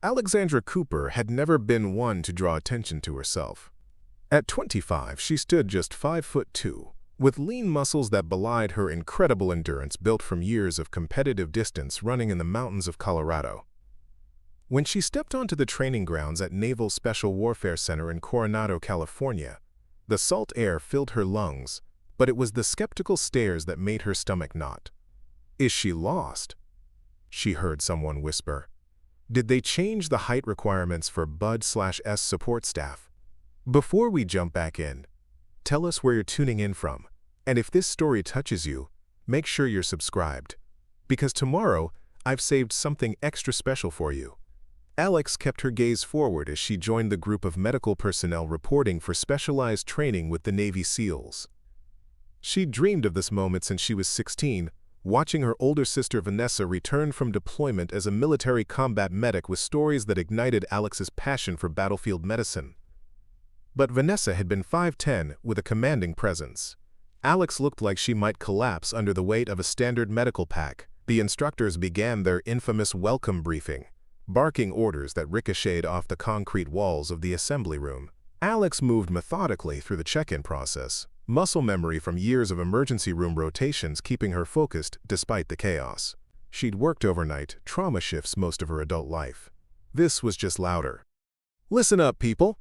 Alexandra Cooper had never been one to draw attention to herself. At 25, she stood just 5'2", with lean muscles that belied her incredible endurance built from years of competitive distance running in the mountains of Colorado. When she stepped onto the training grounds at Naval Special Warfare Center in Coronado, California, the salt air filled her lungs, but it was the skeptical stares that made her stomach knot. "Is she lost?" she heard someone whisper. Did they change the height requirements for Bud/S support staff? Before we jump back in, tell us where you're tuning in from, and if this story touches you, make sure you're subscribed, because tomorrow I've saved something extra special for you. Alex kept her gaze forward as she joined the group of medical personnel reporting for specialized training with the Navy SEALs. She'd dreamed of this moment since she was 16, watching her older sister Vanessa return from deployment as a military combat medic with stories that ignited Alex's passion for battlefield medicine. But Vanessa had been 5'10", with a commanding presence. Alex looked like she might collapse under the weight of a standard medical pack. The instructors began their infamous welcome briefing, barking orders that ricocheted off the concrete walls of the assembly room. Alex moved methodically through the check-in process, muscle memory from years of emergency room rotations keeping her focused despite the chaos. She'd worked overnight, trauma shifts most of her adult life. This was just louder. "Listen up, people!"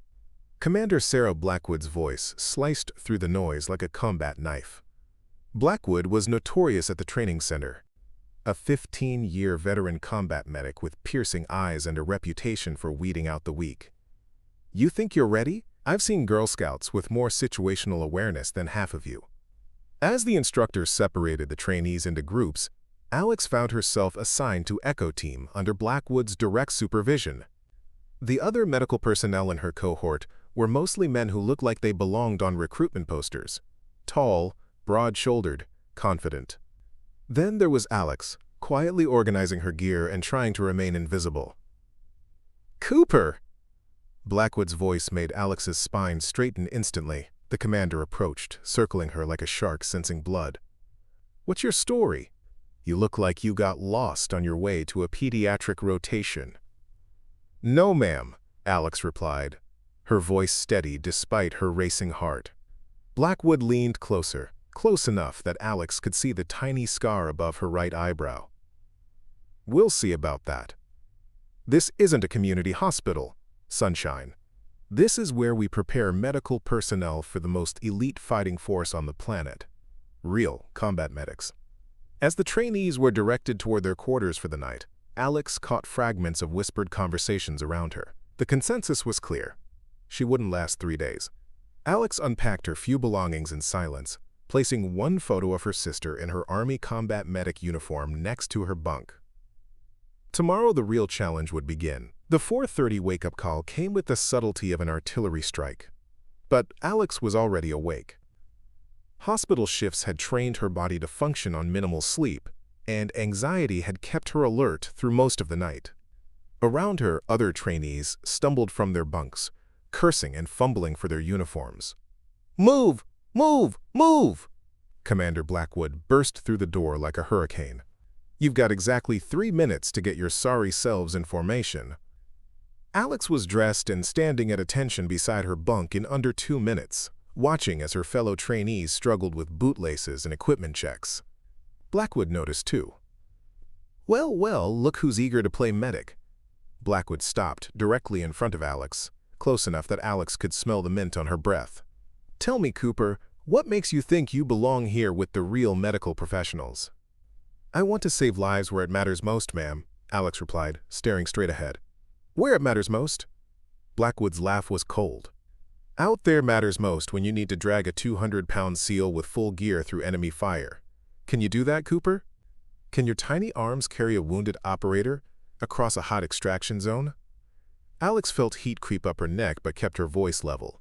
Commander Sarah Blackwood's voice sliced through the noise like a combat knife. Blackwood was notorious at the training center, a 15-year veteran combat medic with piercing eyes and a reputation for weeding out the weak. "You think you're ready? I've seen Girl Scouts with more situational awareness than half of you." As the instructors separated the trainees into groups, Alex found herself assigned to Echo Team under Blackwood's direct supervision. The other medical personnel in her cohort were mostly men who looked like they belonged on recruitment posters. Tall, broad-shouldered, confident. Then there was Alex, quietly organizing her gear and trying to remain invisible. "Cooper!" Blackwood's voice made Alex's spine straighten instantly. The commander approached, circling her like a shark sensing blood. "What's your story? You look like you got lost on your way to a pediatric rotation." "No, ma'am," Alex replied, her voice steady despite her racing heart. Blackwood leaned closer, close enough that Alex could see the tiny scar above her right eyebrow. "We'll see about that. This isn't a community hospital, Sunshine. This is where we prepare medical personnel for the most elite fighting force on the planet. Real combat medics." As the trainees were directed toward their quarters for the night, Alex caught fragments of whispered conversations around her. The consensus was clear. She wouldn't last 3 days. Alex unpacked her few belongings in silence, placing one photo of her sister in her Army combat medic uniform next to her bunk. Tomorrow the real challenge would begin. The 4:30 wake-up call came with the subtlety of an artillery strike. But Alex was already awake. Hospital shifts had trained her body to function on minimal sleep, and anxiety had kept her alert through most of the night. Around her, other trainees stumbled from their bunks, cursing and fumbling for their uniforms. "Move! Move! Move!" Commander Blackwood burst through the door like a hurricane. "You've got exactly 3 minutes to get your sorry selves in formation." Alex was dressed and standing at attention beside her bunk in under 2 minutes, watching as her fellow trainees struggled with bootlaces and equipment checks. Blackwood noticed too. Well, look who's eager to play medic." Blackwood stopped directly in front of Alex, close enough that Alex could smell the mint on her breath. "Tell me, Cooper, what makes you think you belong here with the real medical professionals?" "I want to save lives where it matters most, ma'am," Alex replied, staring straight ahead. "Where it matters most?" Blackwood's laugh was cold. "Out there matters most when you need to drag a 200-pound SEAL with full gear through enemy fire. Can you do that, Cooper? Can your tiny arms carry a wounded operator across a hot extraction zone?" Alex felt heat creep up her neck but kept her voice level.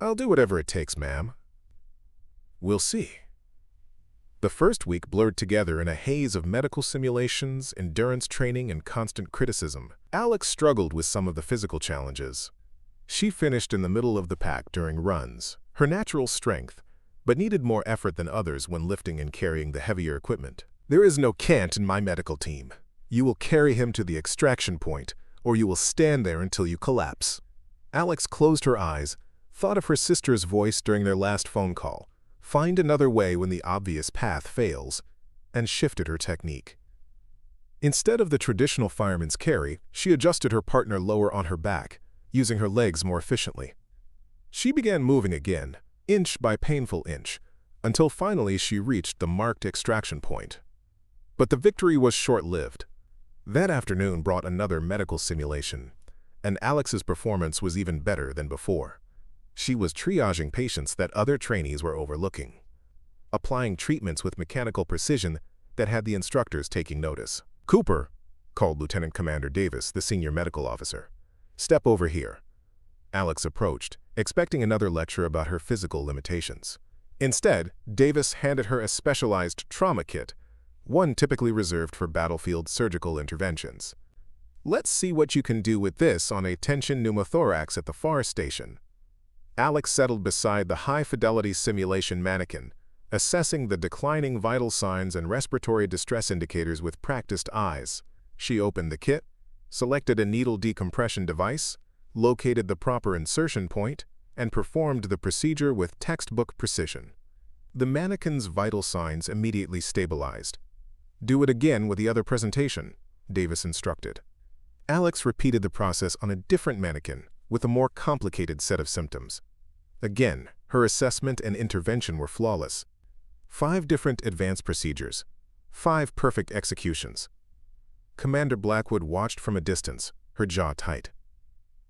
"I'll do whatever it takes, ma'am." "We'll see." The first week blurred together in a haze of medical simulations, endurance training, and constant criticism. Alex struggled with some of the physical challenges. She finished in the middle of the pack during runs, her natural strength, but needed more effort than others when lifting and carrying the heavier equipment. "There is no can't in my medical team. You will carry him to the extraction point, or you will stand there until you collapse." Alex closed her eyes, thought of her sister's voice during their last phone call, find another way when the obvious path fails, and shifted her technique. Instead of the traditional fireman's carry, she adjusted her partner lower on her back, using her legs more efficiently. She began moving again, inch by painful inch, until finally she reached the marked extraction point. But the victory was short-lived. That afternoon brought another medical simulation, and Alex's performance was even better than before. She was triaging patients that other trainees were overlooking, applying treatments with mechanical precision that had the instructors taking notice. "Cooper," called Lieutenant Commander Davis, the senior medical officer. "Step over here." Alex approached, expecting another lecture about her physical limitations. Instead, Davis handed her a specialized trauma kit, one typically reserved for battlefield surgical interventions. "Let's see what you can do with this on a tension pneumothorax at the FAR station." Alex settled beside the high-fidelity simulation mannequin, assessing the declining vital signs and respiratory distress indicators with practiced eyes. She opened the kit, selected a needle decompression device, located the proper insertion point, and performed the procedure with textbook precision. The mannequin's vital signs immediately stabilized. "Do it again with the other presentation," Davis instructed. Alex repeated the process on a different mannequin with a more complicated set of symptoms. Again, her assessment and intervention were flawless. 5 different advanced procedures, 5 perfect executions. Commander Blackwood watched from a distance, her jaw tight.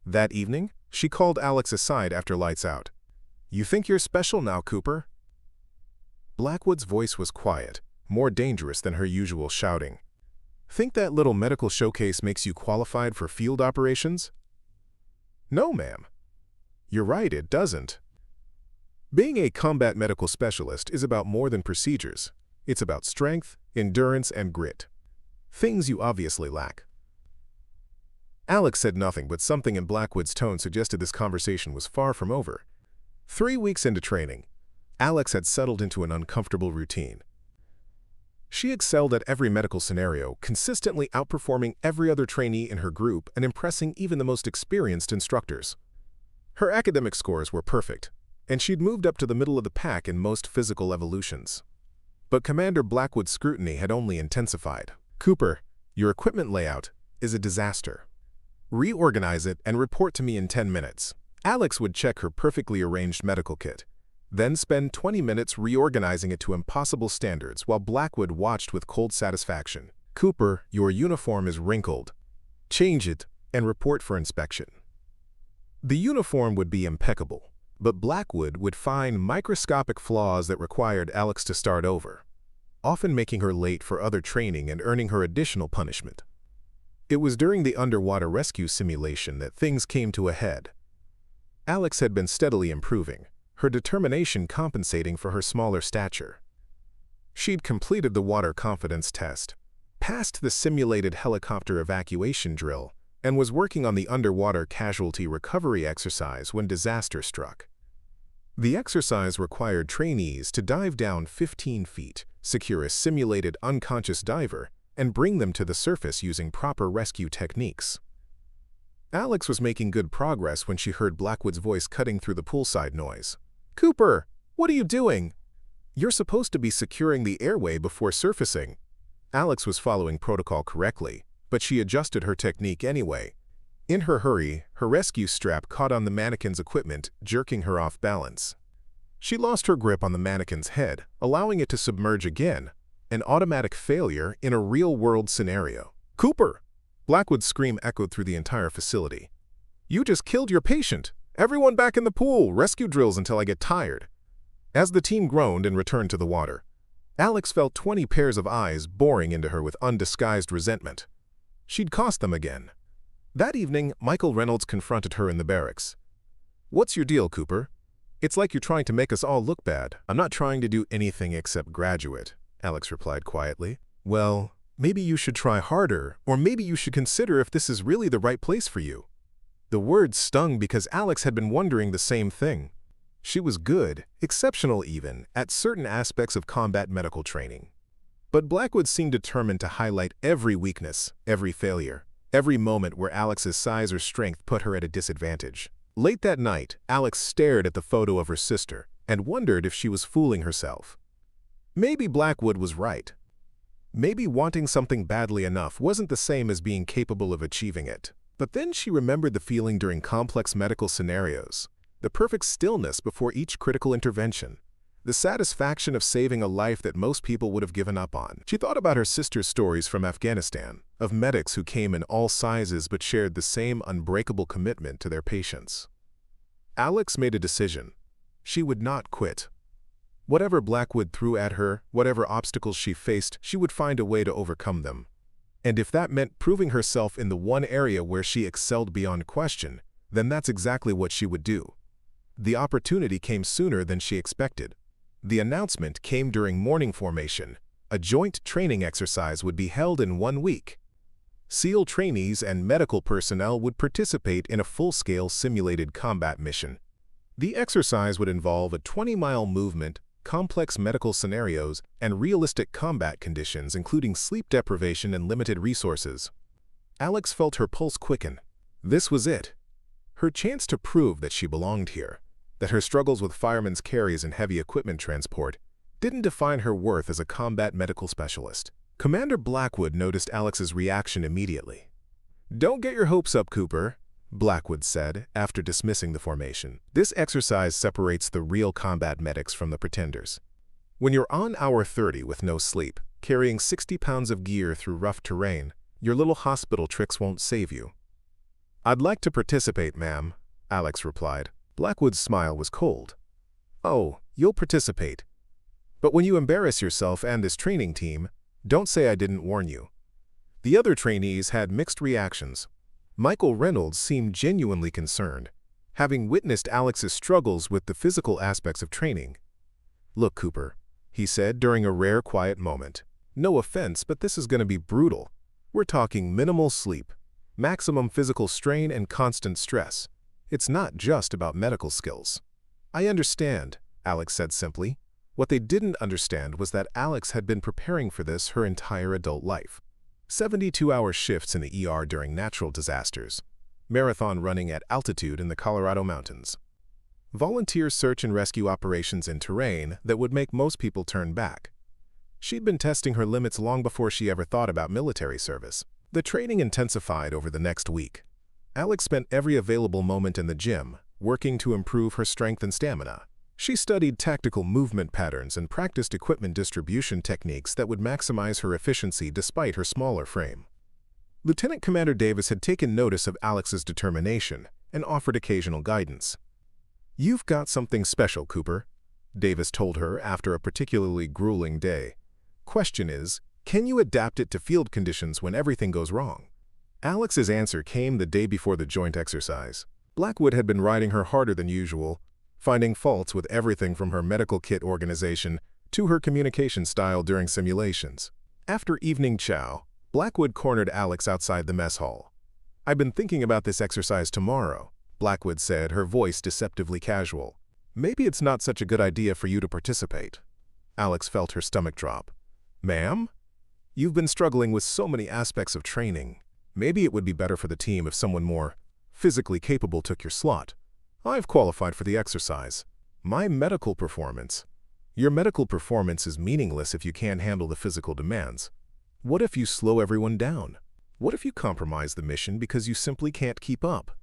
That evening, she called Alex aside after lights out. "You think you're special now, Cooper?" Blackwood's voice was quiet, more dangerous than her usual shouting. "Think that little medical showcase makes you qualified for field operations?" "No, ma'am." "You're right, it doesn't. Being a combat medical specialist is about more than procedures. It's about strength, endurance, and grit. Things you obviously lack." Alex said nothing, but something in Blackwood's tone suggested this conversation was far from over. 3 weeks into training, Alex had settled into an uncomfortable routine. She excelled at every medical scenario, consistently outperforming every other trainee in her group and impressing even the most experienced instructors. Her academic scores were perfect, and she'd moved up to the middle of the pack in most physical evolutions. But Commander Blackwood's scrutiny had only intensified. "Cooper, your equipment layout is a disaster. Reorganize it and report to me in 10 minutes. Alex would check her perfectly arranged medical kit, then spend 20 minutes reorganizing it to impossible standards while Blackwood watched with cold satisfaction. "Cooper, your uniform is wrinkled. Change it and report for inspection." The uniform would be impeccable, but Blackwood would find microscopic flaws that required Alex to start over, often making her late for other training and earning her additional punishment. It was during the underwater rescue simulation that things came to a head. Alex had been steadily improving, her determination compensating for her smaller stature. She'd completed the water confidence test, passed the simulated helicopter evacuation drill, and was working on the underwater casualty recovery exercise when disaster struck. The exercise required trainees to dive down 15 feet, secure a simulated unconscious diver, and bring them to the surface using proper rescue techniques. Alex was making good progress when she heard Blackwood's voice cutting through the poolside noise. "Cooper, what are you doing? You're supposed to be securing the airway before surfacing." Alex was following protocol correctly, but she adjusted her technique anyway. In her hurry, her rescue strap caught on the mannequin's equipment, jerking her off balance. She lost her grip on the mannequin's head, allowing it to submerge again, an automatic failure in a real-world scenario. "Cooper!" Blackwood's scream echoed through the entire facility. "You just killed your patient! Everyone back in the pool! Rescue drills until I get tired!" As the team groaned and returned to the water, Alex felt 20 pairs of eyes boring into her with undisguised resentment. She'd cost them again. That evening, Michael Reynolds confronted her in the barracks. "What's your deal, Cooper? It's like you're trying to make us all look bad." "I'm not trying to do anything except graduate," Alex replied quietly. "Well, maybe you should try harder, or maybe you should consider if this is really the right place for you." The words stung because Alex had been wondering the same thing. She was good, exceptional even, at certain aspects of combat medical training. But Blackwood seemed determined to highlight every weakness, every failure. every moment where Alex's size or strength put her at a disadvantage. Late that night, Alex stared at the photo of her sister and wondered if she was fooling herself. Maybe Blackwood was right. Maybe wanting something badly enough wasn't the same as being capable of achieving it. But then she remembered the feeling during complex medical scenarios, the perfect stillness before each critical intervention, the satisfaction of saving a life that most people would have given up on. She thought about her sister's stories from Afghanistan, of medics who came in all sizes but shared the same unbreakable commitment to their patients. Alex made a decision. She would not quit. Whatever Blackwood threw at her, whatever obstacles she faced, she would find a way to overcome them. And if that meant proving herself in the one area where she excelled beyond question, then that's exactly what she would do. The opportunity came sooner than she expected. The announcement came during morning formation. A joint training exercise would be held in 1 week. SEAL trainees and medical personnel would participate in a full-scale simulated combat mission. The exercise would involve a 20-mile movement, complex medical scenarios, and realistic combat conditions including sleep deprivation and limited resources. Alex felt her pulse quicken. This was it. Her chance to prove that she belonged here, that her struggles with firemen's carries and heavy equipment transport didn't define her worth as a combat medical specialist. Commander Blackwood noticed Alex's reaction immediately. "Don't get your hopes up, Cooper," Blackwood said after dismissing the formation. "This exercise separates the real combat medics from the pretenders. When you're on hour 30 with no sleep, carrying 60 pounds of gear through rough terrain, your little hospital tricks won't save you." "I'd like to participate, ma'am," Alex replied. Blackwood's smile was cold. "Oh, you'll participate. But when you embarrass yourself and this training team, don't say I didn't warn you." The other trainees had mixed reactions. Michael Reynolds seemed genuinely concerned, having witnessed Alex's struggles with the physical aspects of training. "Look, Cooper," he said during a rare quiet moment. "No offense, but this is going to be brutal. We're talking minimal sleep, maximum physical strain, and constant stress. It's not just about medical skills." "I understand," Alex said simply. What they didn't understand was that Alex had been preparing for this her entire adult life. 72-hour shifts in the ER during natural disasters, marathon running at altitude in the Colorado mountains, volunteer search and rescue operations in terrain that would make most people turn back. She'd been testing her limits long before she ever thought about military service. The training intensified over the next week. Alex spent every available moment in the gym, working to improve her strength and stamina. She studied tactical movement patterns and practiced equipment distribution techniques that would maximize her efficiency despite her smaller frame. Lieutenant Commander Davis had taken notice of Alex's determination and offered occasional guidance. "You've got something special, Cooper," Davis told her after a particularly grueling day. "Question is, can you adapt it to field conditions when everything goes wrong?" Alex's answer came the day before the joint exercise. Blackwood had been riding her harder than usual, finding faults with everything from her medical kit organization to her communication style during simulations. After evening chow, Blackwood cornered Alex outside the mess hall. "I've been thinking about this exercise tomorrow," Blackwood said, her voice deceptively casual. "Maybe it's not such a good idea for you to participate." Alex felt her stomach drop. "Ma'am? You've been struggling with so many aspects of training. Maybe it would be better for the team if someone more physically capable took your slot. I've qualified for the exercise. My medical performance." "Your medical performance is meaningless if you can't handle the physical demands. What if you slow everyone down? What if you compromise the mission because you simply can't keep up?"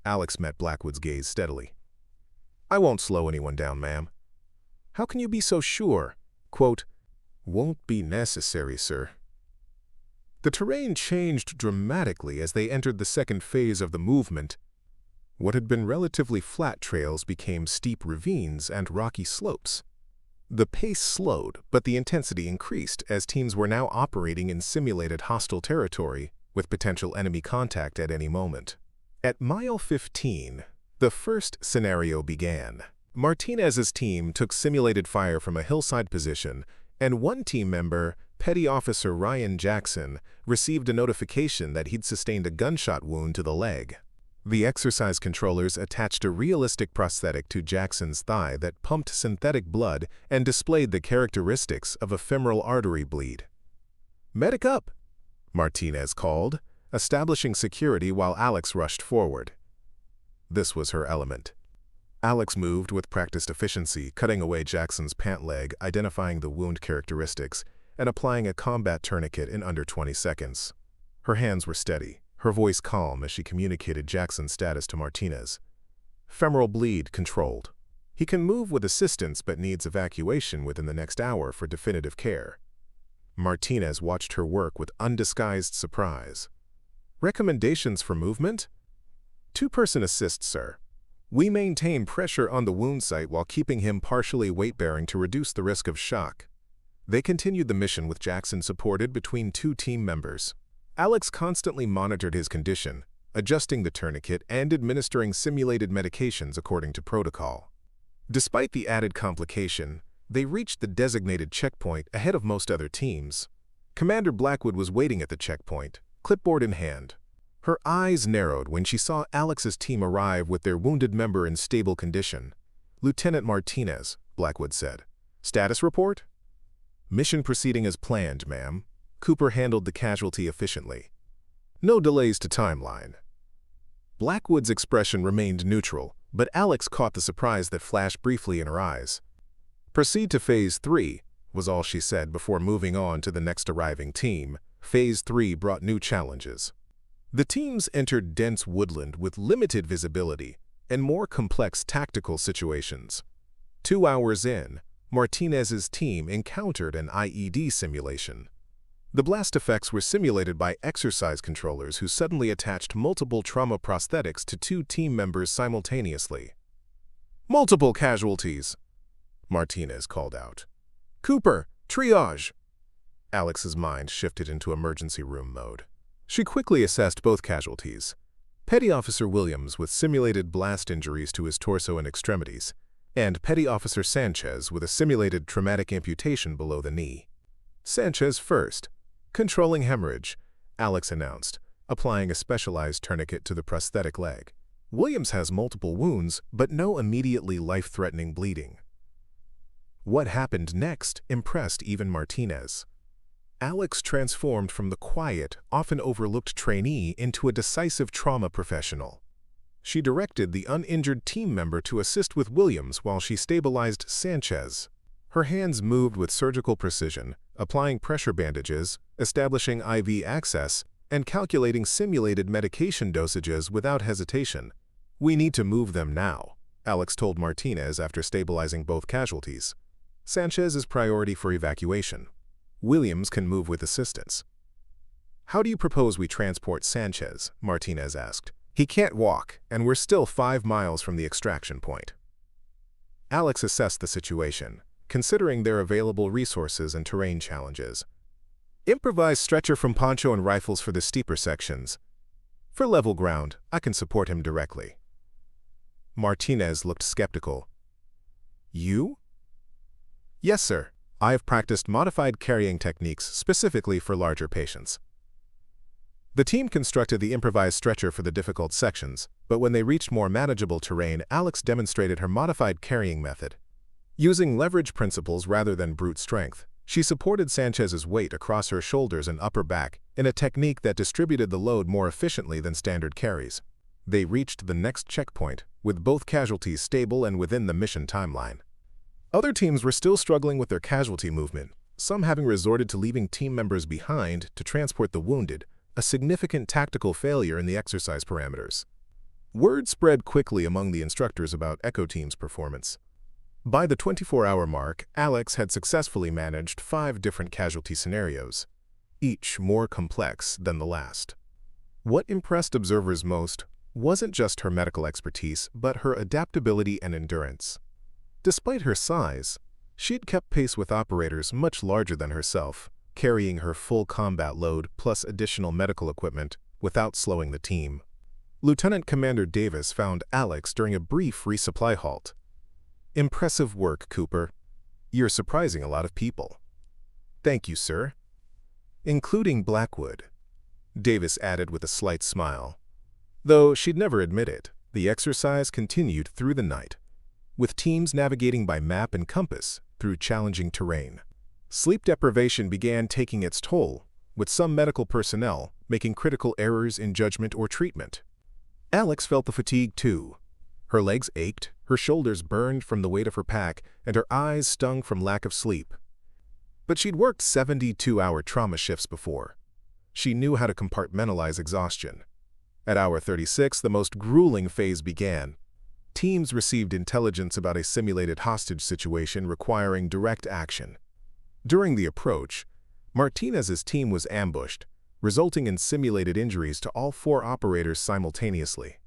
Alex met Blackwood's gaze steadily. "I won't slow anyone down, ma'am." "How can you be so sure?" Quote, "Won't be necessary, sir." The terrain changed dramatically as they entered the second phase of the movement. What had been relatively flat trails became steep ravines and rocky slopes. The pace slowed, but the intensity increased as teams were now operating in simulated hostile territory with potential enemy contact at any moment. At mile 15, the first scenario began. Martinez's team took simulated fire from a hillside position, and one team member, Petty Officer Ryan Jackson, received a notification that he'd sustained a gunshot wound to the leg. The exercise controllers attached a realistic prosthetic to Jackson's thigh that pumped synthetic blood and displayed the characteristics of a femoral artery bleed. "Medic up," Martinez called, establishing security while Alex rushed forward. This was her element. Alex moved with practiced efficiency, cutting away Jackson's pant leg, identifying the wound characteristics, and applying a combat tourniquet in under 20 seconds. Her hands were steady, her voice calm as she communicated Jackson's status to Martinez. Femoral bleed controlled. He can move with assistance but needs evacuation within the next hour for definitive care. Martinez watched her work with undisguised surprise. Recommendations for movement? Two-person assist, sir. We maintain pressure on the wound site while keeping him partially weight-bearing to reduce the risk of shock. They continued the mission with Jackson supported between two team members. Alex constantly monitored his condition, adjusting the tourniquet and administering simulated medications according to protocol. Despite the added complication, they reached the designated checkpoint ahead of most other teams. Commander Blackwood was waiting at the checkpoint, clipboard in hand. Her eyes narrowed when she saw Alex's team arrive with their wounded member in stable condition. "Lieutenant Martinez," Blackwood said. "Status report?" "Mission proceeding as planned, ma'am." Cooper handled the casualty efficiently. "No delays to timeline." Blackwood's expression remained neutral, but Alex caught the surprise that flashed briefly in her eyes. "Proceed to Phase 3, was all she said before moving on to the next arriving team. Phase 3 brought new challenges. The teams entered dense woodland with limited visibility and more complex tactical situations. 2 hours in, Martinez's team encountered an IED simulation. The blast effects were simulated by exercise controllers who suddenly attached multiple trauma prosthetics to two team members simultaneously. "Multiple casualties," Martinez called out. "Cooper, triage." Alex's mind shifted into emergency room mode. She quickly assessed both casualties. Petty Officer Williams with simulated blast injuries to his torso and extremities, and Petty Officer Sanchez with a simulated traumatic amputation below the knee. "Sanchez first. Controlling hemorrhage," Alex announced, applying a specialized tourniquet to the prosthetic leg. "Williams has multiple wounds, but no immediately life-threatening bleeding." What happened next impressed even Martinez. Alex transformed from the quiet, often overlooked trainee into a decisive trauma professional. She directed the uninjured team member to assist with Williams while she stabilized Sanchez. Her hands moved with surgical precision, applying pressure bandages, establishing IV access, and calculating simulated medication dosages without hesitation. "We need to move them now," Alex told Martinez after stabilizing both casualties. "Sanchez is priority for evacuation. Williams can move with assistance." "How do you propose we transport Sanchez?" Martinez asked. "He can't walk, and we're still 5 miles from the extraction point." Alex assessed the situation, considering their available resources and terrain challenges. "Improvised stretcher from poncho and rifles for the steeper sections. For level ground, I can support him directly." Martinez looked skeptical. "You?" "Yes, sir. I have practiced modified carrying techniques specifically for larger patients." The team constructed the improvised stretcher for the difficult sections, but when they reached more manageable terrain, Alex demonstrated her modified carrying method. Using leverage principles rather than brute strength, she supported Sanchez's weight across her shoulders and upper back in a technique that distributed the load more efficiently than standard carries. They reached the next checkpoint, with both casualties stable and within the mission timeline. Other teams were still struggling with their casualty movement, some having resorted to leaving team members behind to transport the wounded, a significant tactical failure in the exercise parameters. Word spread quickly among the instructors about Echo Team's performance. By the 24-hour mark, Alex had successfully managed 5 different casualty scenarios, each more complex than the last. What impressed observers most wasn't just her medical expertise, but her adaptability and endurance. Despite her size, she'd kept pace with operators much larger than herself, carrying her full combat load plus additional medical equipment without slowing the team. Lieutenant Commander Davis found Alex during a brief resupply halt. "Impressive work, Cooper. You're surprising a lot of people." "Thank you, sir." "Including Blackwood," Davis added with a slight smile. Though she'd never admit it, the exercise continued through the night, with teams navigating by map and compass through challenging terrain. Sleep deprivation began taking its toll, with some medical personnel making critical errors in judgment or treatment. Alex felt the fatigue too. Her legs ached, her shoulders burned from the weight of her pack, and her eyes stung from lack of sleep. But she'd worked 72-hour trauma shifts before. She knew how to compartmentalize exhaustion. At hour 36, the most grueling phase began. Teams received intelligence about a simulated hostage situation requiring direct action. During the approach, Martinez's team was ambushed, resulting in simulated injuries to all 4 operators simultaneously.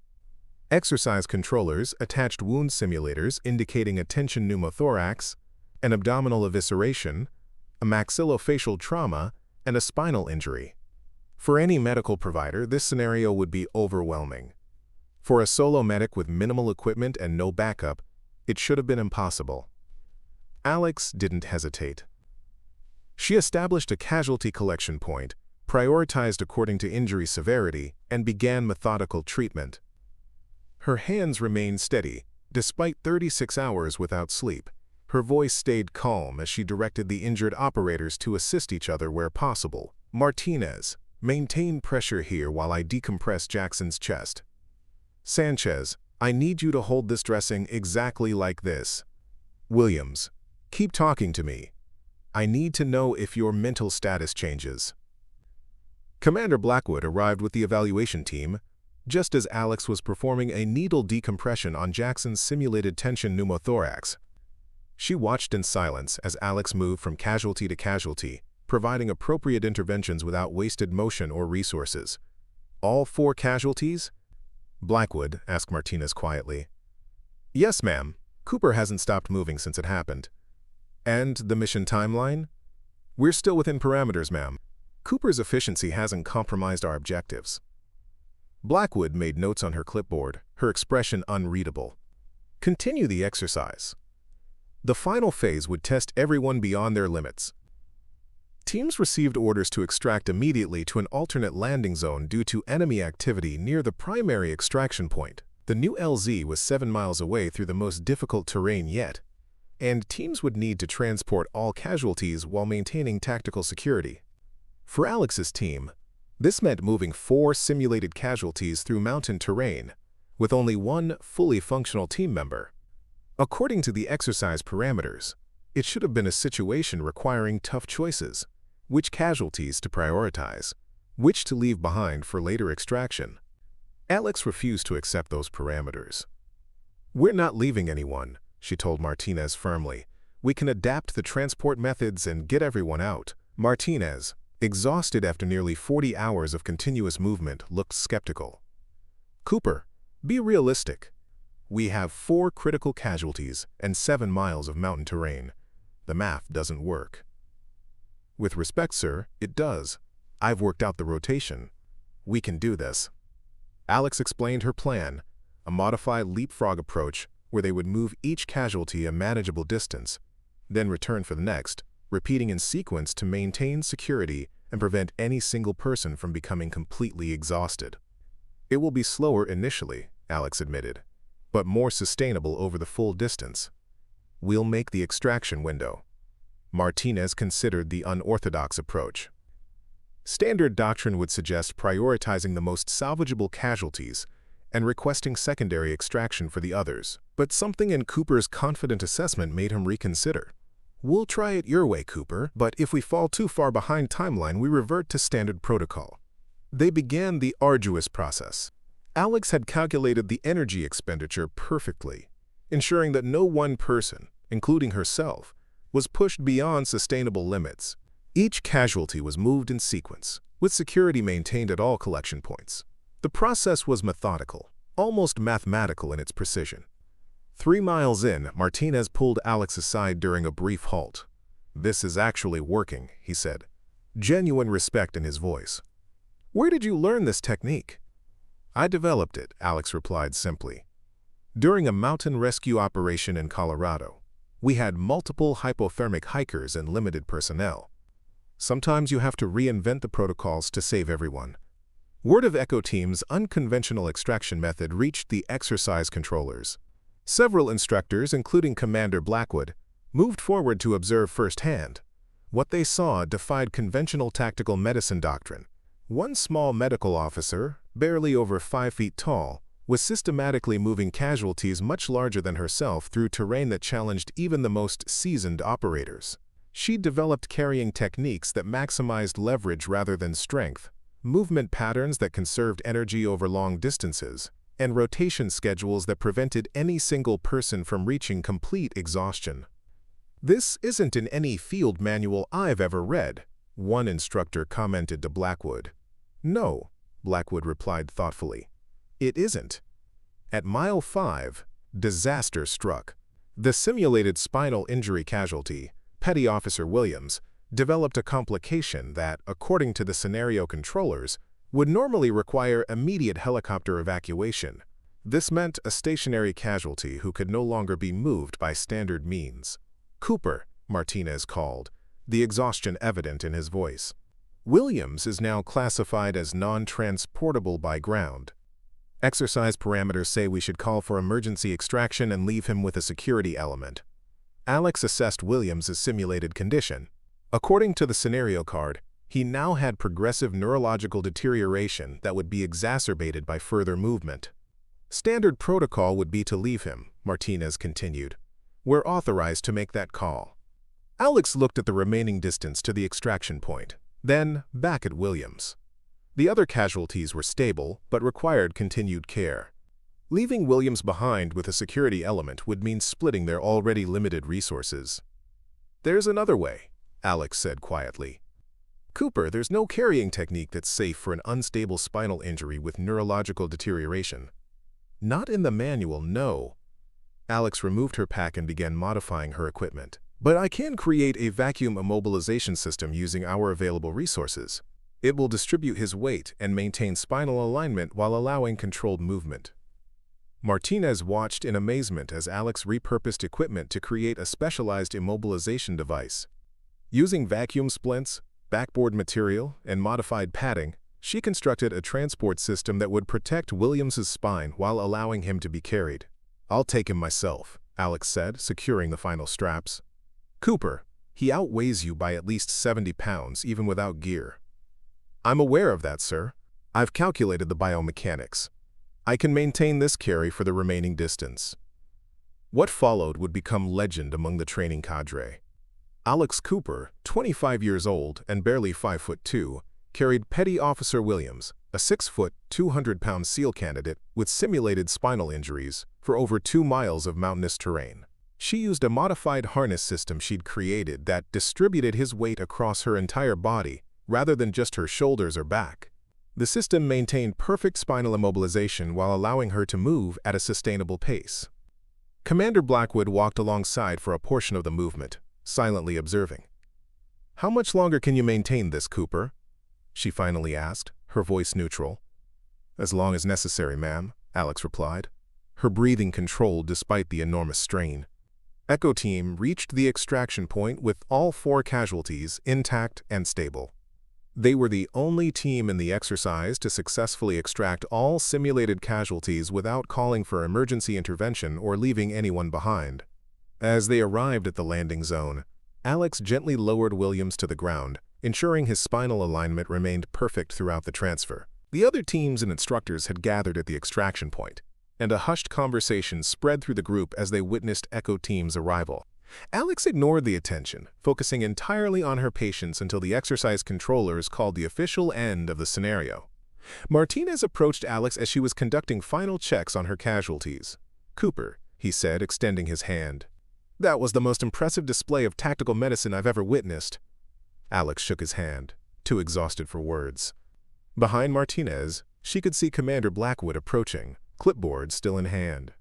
Exercise controllers attached wound simulators indicating a tension pneumothorax, an abdominal evisceration, a maxillofacial trauma, and a spinal injury. For any medical provider, this scenario would be overwhelming. For a solo medic with minimal equipment and no backup, it should have been impossible. Alex didn't hesitate. She established a casualty collection point, prioritized according to injury severity, and began methodical treatment. Her hands remained steady, despite 36 hours without sleep. Her voice stayed calm as she directed the injured operators to assist each other where possible. Martinez, maintain pressure here while I decompress Jackson's chest. Sanchez, I need you to hold this dressing exactly like this. Williams, keep talking to me. I need to know if your mental status changes. Commander Blackwood arrived with the evaluation team, just as Alex was performing a needle decompression on Jackson's simulated tension pneumothorax. She watched in silence as Alex moved from casualty to casualty, providing appropriate interventions without wasted motion or resources. All 4 casualties? Blackwood asked Martinez quietly. Yes, ma'am. Cooper hasn't stopped moving since it happened. And the mission timeline? We're still within parameters, ma'am. Cooper's efficiency hasn't compromised our objectives. Blackwood made notes on her clipboard, her expression unreadable. Continue the exercise. The final phase would test everyone beyond their limits. Teams received orders to extract immediately to an alternate landing zone due to enemy activity near the primary extraction point. The new LZ was 7 miles away through the most difficult terrain yet, and teams would need to transport all casualties while maintaining tactical security. For Alex's team, this meant moving 4 simulated casualties through mountain terrain, with only 1 fully functional team member. According to the exercise parameters, it should have been a situation requiring tough choices: which casualties to prioritize, which to leave behind for later extraction. Alex refused to accept those parameters. We're not leaving anyone, she told Martinez firmly. We can adapt the transport methods and get everyone out. Martinez, exhausted after nearly 40 hours of continuous movement, looked skeptical. Cooper, be realistic. We have 4 critical casualties and 7 miles of mountain terrain. The math doesn't work. With respect, sir, it does. I've worked out the rotation. We can do this. Alex explained her plan, a modified leapfrog approach where they would move each casualty a manageable distance, then return for the next, repeating in sequence to maintain security and prevent any single person from becoming completely exhausted. It will be slower initially, Alex admitted, but more sustainable over the full distance. We'll make the extraction window. Martinez considered the unorthodox approach. Standard doctrine would suggest prioritizing the most salvageable casualties and requesting secondary extraction for the others, but something in Cooper's confident assessment made him reconsider. We'll try it your way, Cooper, but if we fall too far behind timeline, we revert to standard protocol. They began the arduous process. Alex had calculated the energy expenditure perfectly, ensuring that no one person, including herself, was pushed beyond sustainable limits. Each casualty was moved in sequence, with security maintained at all collection points. The process was methodical, almost mathematical in its precision. 3 miles in, Martinez pulled Alex aside during a brief halt. "This is actually working," he said, genuine respect in his voice. "Where did you learn this technique?" "I developed it," Alex replied simply. "During a mountain rescue operation in Colorado, we had multiple hypothermic hikers and limited personnel. Sometimes you have to reinvent the protocols to save everyone." Word of Echo Team's unconventional extraction method reached the exercise controllers. Several instructors, including Commander Blackwood, moved forward to observe firsthand. What they saw defied conventional tactical medicine doctrine. One small medical officer, barely over 5 feet tall, was systematically moving casualties much larger than herself through terrain that challenged even the most seasoned operators. She developed carrying techniques that maximized leverage rather than strength, movement patterns that conserved energy over long distances, and rotation schedules that prevented any single person from reaching complete exhaustion. "This isn't in any field manual I've ever read," one instructor commented to Blackwood. "No," Blackwood replied thoughtfully. "It isn't." At mile 5, disaster struck. The simulated spinal injury casualty, Petty Officer Williams, developed a complication that, according to the scenario controllers, would normally require immediate helicopter evacuation. This meant a stationary casualty who could no longer be moved by standard means. "Cooper," Martinez called, the exhaustion evident in his voice. "Williams is now classified as non-transportable by ground. Exercise parameters say we should call for emergency extraction and leave him with a security element." Alex assessed Williams' simulated condition. According to the scenario card, he now had progressive neurological deterioration that would be exacerbated by further movement. "Standard protocol would be to leave him," Martinez continued. "We're authorized to make that call." Alex looked at the remaining distance to the extraction point, then back at Williams. The other casualties were stable, but required continued care. Leaving Williams behind with a security element would mean splitting their already limited resources. "There's another way," Alex said quietly. "Cooper, there's no carrying technique that's safe for an unstable spinal injury with neurological deterioration." "Not in the manual, no." Alex removed her pack and began modifying her equipment. "But I can create a vacuum immobilization system using our available resources. It will distribute his weight and maintain spinal alignment while allowing controlled movement." Martinez watched in amazement as Alex repurposed equipment to create a specialized immobilization device. Using vacuum splints, backboard material, and modified padding, she constructed a transport system that would protect Williams's spine while allowing him to be carried. "I'll take him myself," Alex said, securing the final straps. "Cooper, he outweighs you by at least 70 pounds even without gear." "I'm aware of that, sir. I've calculated the biomechanics. I can maintain this carry for the remaining distance." What followed would become legend among the training cadre. Alex Cooper, 25 years old and barely 5'2", carried Petty Officer Williams, a 6-foot, 200-pound SEAL candidate with simulated spinal injuries, for over 2 miles of mountainous terrain. She used a modified harness system she'd created that distributed his weight across her entire body rather than just her shoulders or back. The system maintained perfect spinal immobilization while allowing her to move at a sustainable pace. Commander Blackwood walked alongside for a portion of the movement, silently observing. "How much longer can you maintain this, Cooper?" she finally asked, her voice neutral. "As long as necessary, ma'am," Alex replied, her breathing controlled despite the enormous strain. Echo Team reached the extraction point with all 4 casualties intact and stable. They were the only team in the exercise to successfully extract all simulated casualties without calling for emergency intervention or leaving anyone behind. As they arrived at the landing zone, Alex gently lowered Williams to the ground, ensuring his spinal alignment remained perfect throughout the transfer. The other teams and instructors had gathered at the extraction point, and a hushed conversation spread through the group as they witnessed Echo Team's arrival. Alex ignored the attention, focusing entirely on her patients until the exercise controllers called the official end of the scenario. Martinez approached Alex as she was conducting final checks on her casualties. "Cooper," he said, extending his hand. "That was the most impressive display of tactical medicine I've ever witnessed." Alex shook his hand, too exhausted for words. Behind Martinez, she could see Commander Blackwood approaching, clipboard still in hand.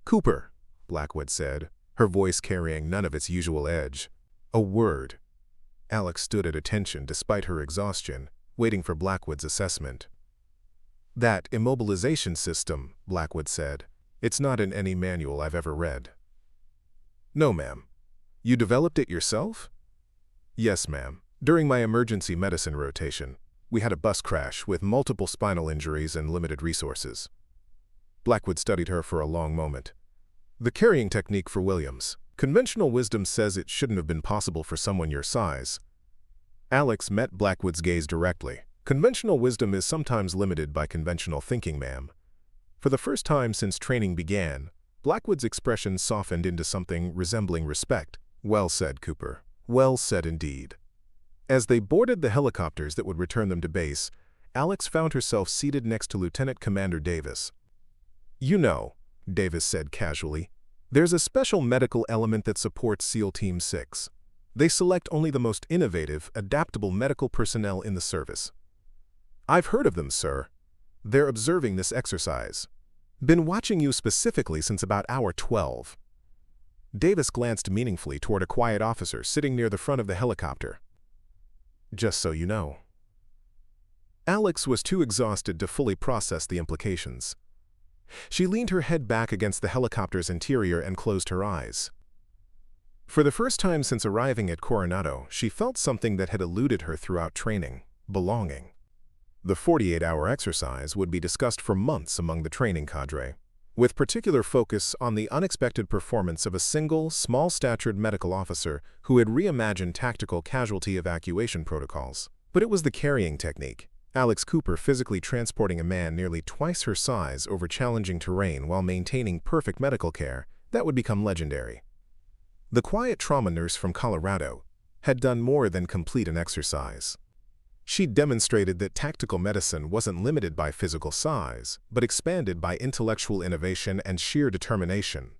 "Cooper," Blackwood said, her voice carrying none of its usual edge. "A word." Alex stood at attention despite her exhaustion, waiting for Blackwood's assessment. "That immobilization system," Blackwood said, "it's not in any manual I've ever read." "No, ma'am." "You developed it yourself?" "Yes, ma'am. During my emergency medicine rotation, we had a bus crash with multiple spinal injuries and limited resources." Blackwood studied her for a long moment. "The carrying technique for Williams, Conventional wisdom says it shouldn't have been possible for someone your size. Alex met Blackwood's gaze directly. Conventional wisdom is sometimes limited by conventional thinking, ma'am. For the first time since training began, Blackwood's expression softened into something resembling respect. Well said, Cooper. Well said indeed. As they boarded the helicopters that would return them to base, Alex found herself seated next to Lieutenant Commander Davis. You know, Davis said casually, there's a special medical element that supports SEAL Team 6. They select only the most innovative, adaptable medical personnel in the service. I've heard of them, sir. They're observing this exercise. Been watching you specifically since about hour 12. Davis glanced meaningfully toward a quiet officer sitting near the front of the helicopter. Just so you know. Alex was too exhausted to fully process the implications. She leaned her head back against the helicopter's interior and closed her eyes. For the first time since arriving at Coronado, she felt something that had eluded her throughout training: belonging. The 48-hour exercise would be discussed for months among the training cadre, with particular focus on the unexpected performance of a single, small-statured medical officer who had reimagined tactical casualty evacuation protocols. But it was the carrying technique, Alex Cooper physically transporting a man nearly twice her size over challenging terrain while maintaining perfect medical care, that would become legendary. The quiet trauma nurse from Colorado had done more than complete an exercise. She'd demonstrated that tactical medicine wasn't limited by physical size, but expanded by intellectual innovation and sheer determination.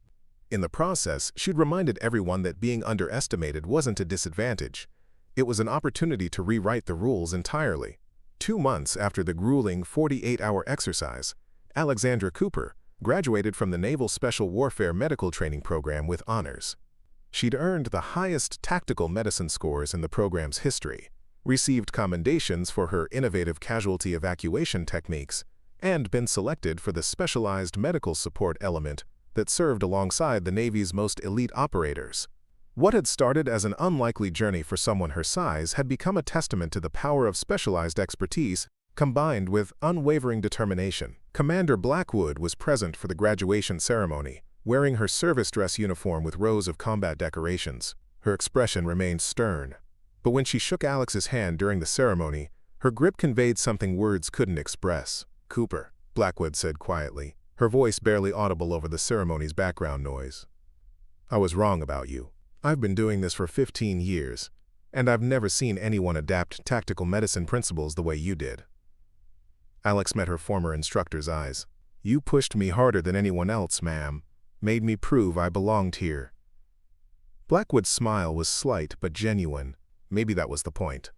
In the process, she'd reminded everyone that being underestimated wasn't a disadvantage. It was an opportunity to rewrite the rules entirely. 2 months after the grueling 48-hour exercise, Alexandra Cooper graduated from the Naval Special Warfare Medical Training Program with honors. She'd earned the highest tactical medicine scores in the program's history, received commendations for her innovative casualty evacuation techniques, and been selected for the specialized medical support element that served alongside the Navy's most elite operators. What had started as an unlikely journey for someone her size had become a testament to the power of specialized expertise combined with unwavering determination. Commander Blackwood was present for the graduation ceremony, wearing her service dress uniform with rows of combat decorations. Her expression remained stern, but when she shook Alex's hand during the ceremony, her grip conveyed something words couldn't express. "Cooper," Blackwood said quietly, her voice barely audible over the ceremony's background noise. "I was wrong about you. I've been doing this for 15 years, and I've never seen anyone adapt tactical medicine principles the way you did." Alex met her former instructor's eyes. "You pushed me harder than anyone else, ma'am. Made me prove I belonged here." Blackwood's smile was slight but genuine. Maybe that was the point.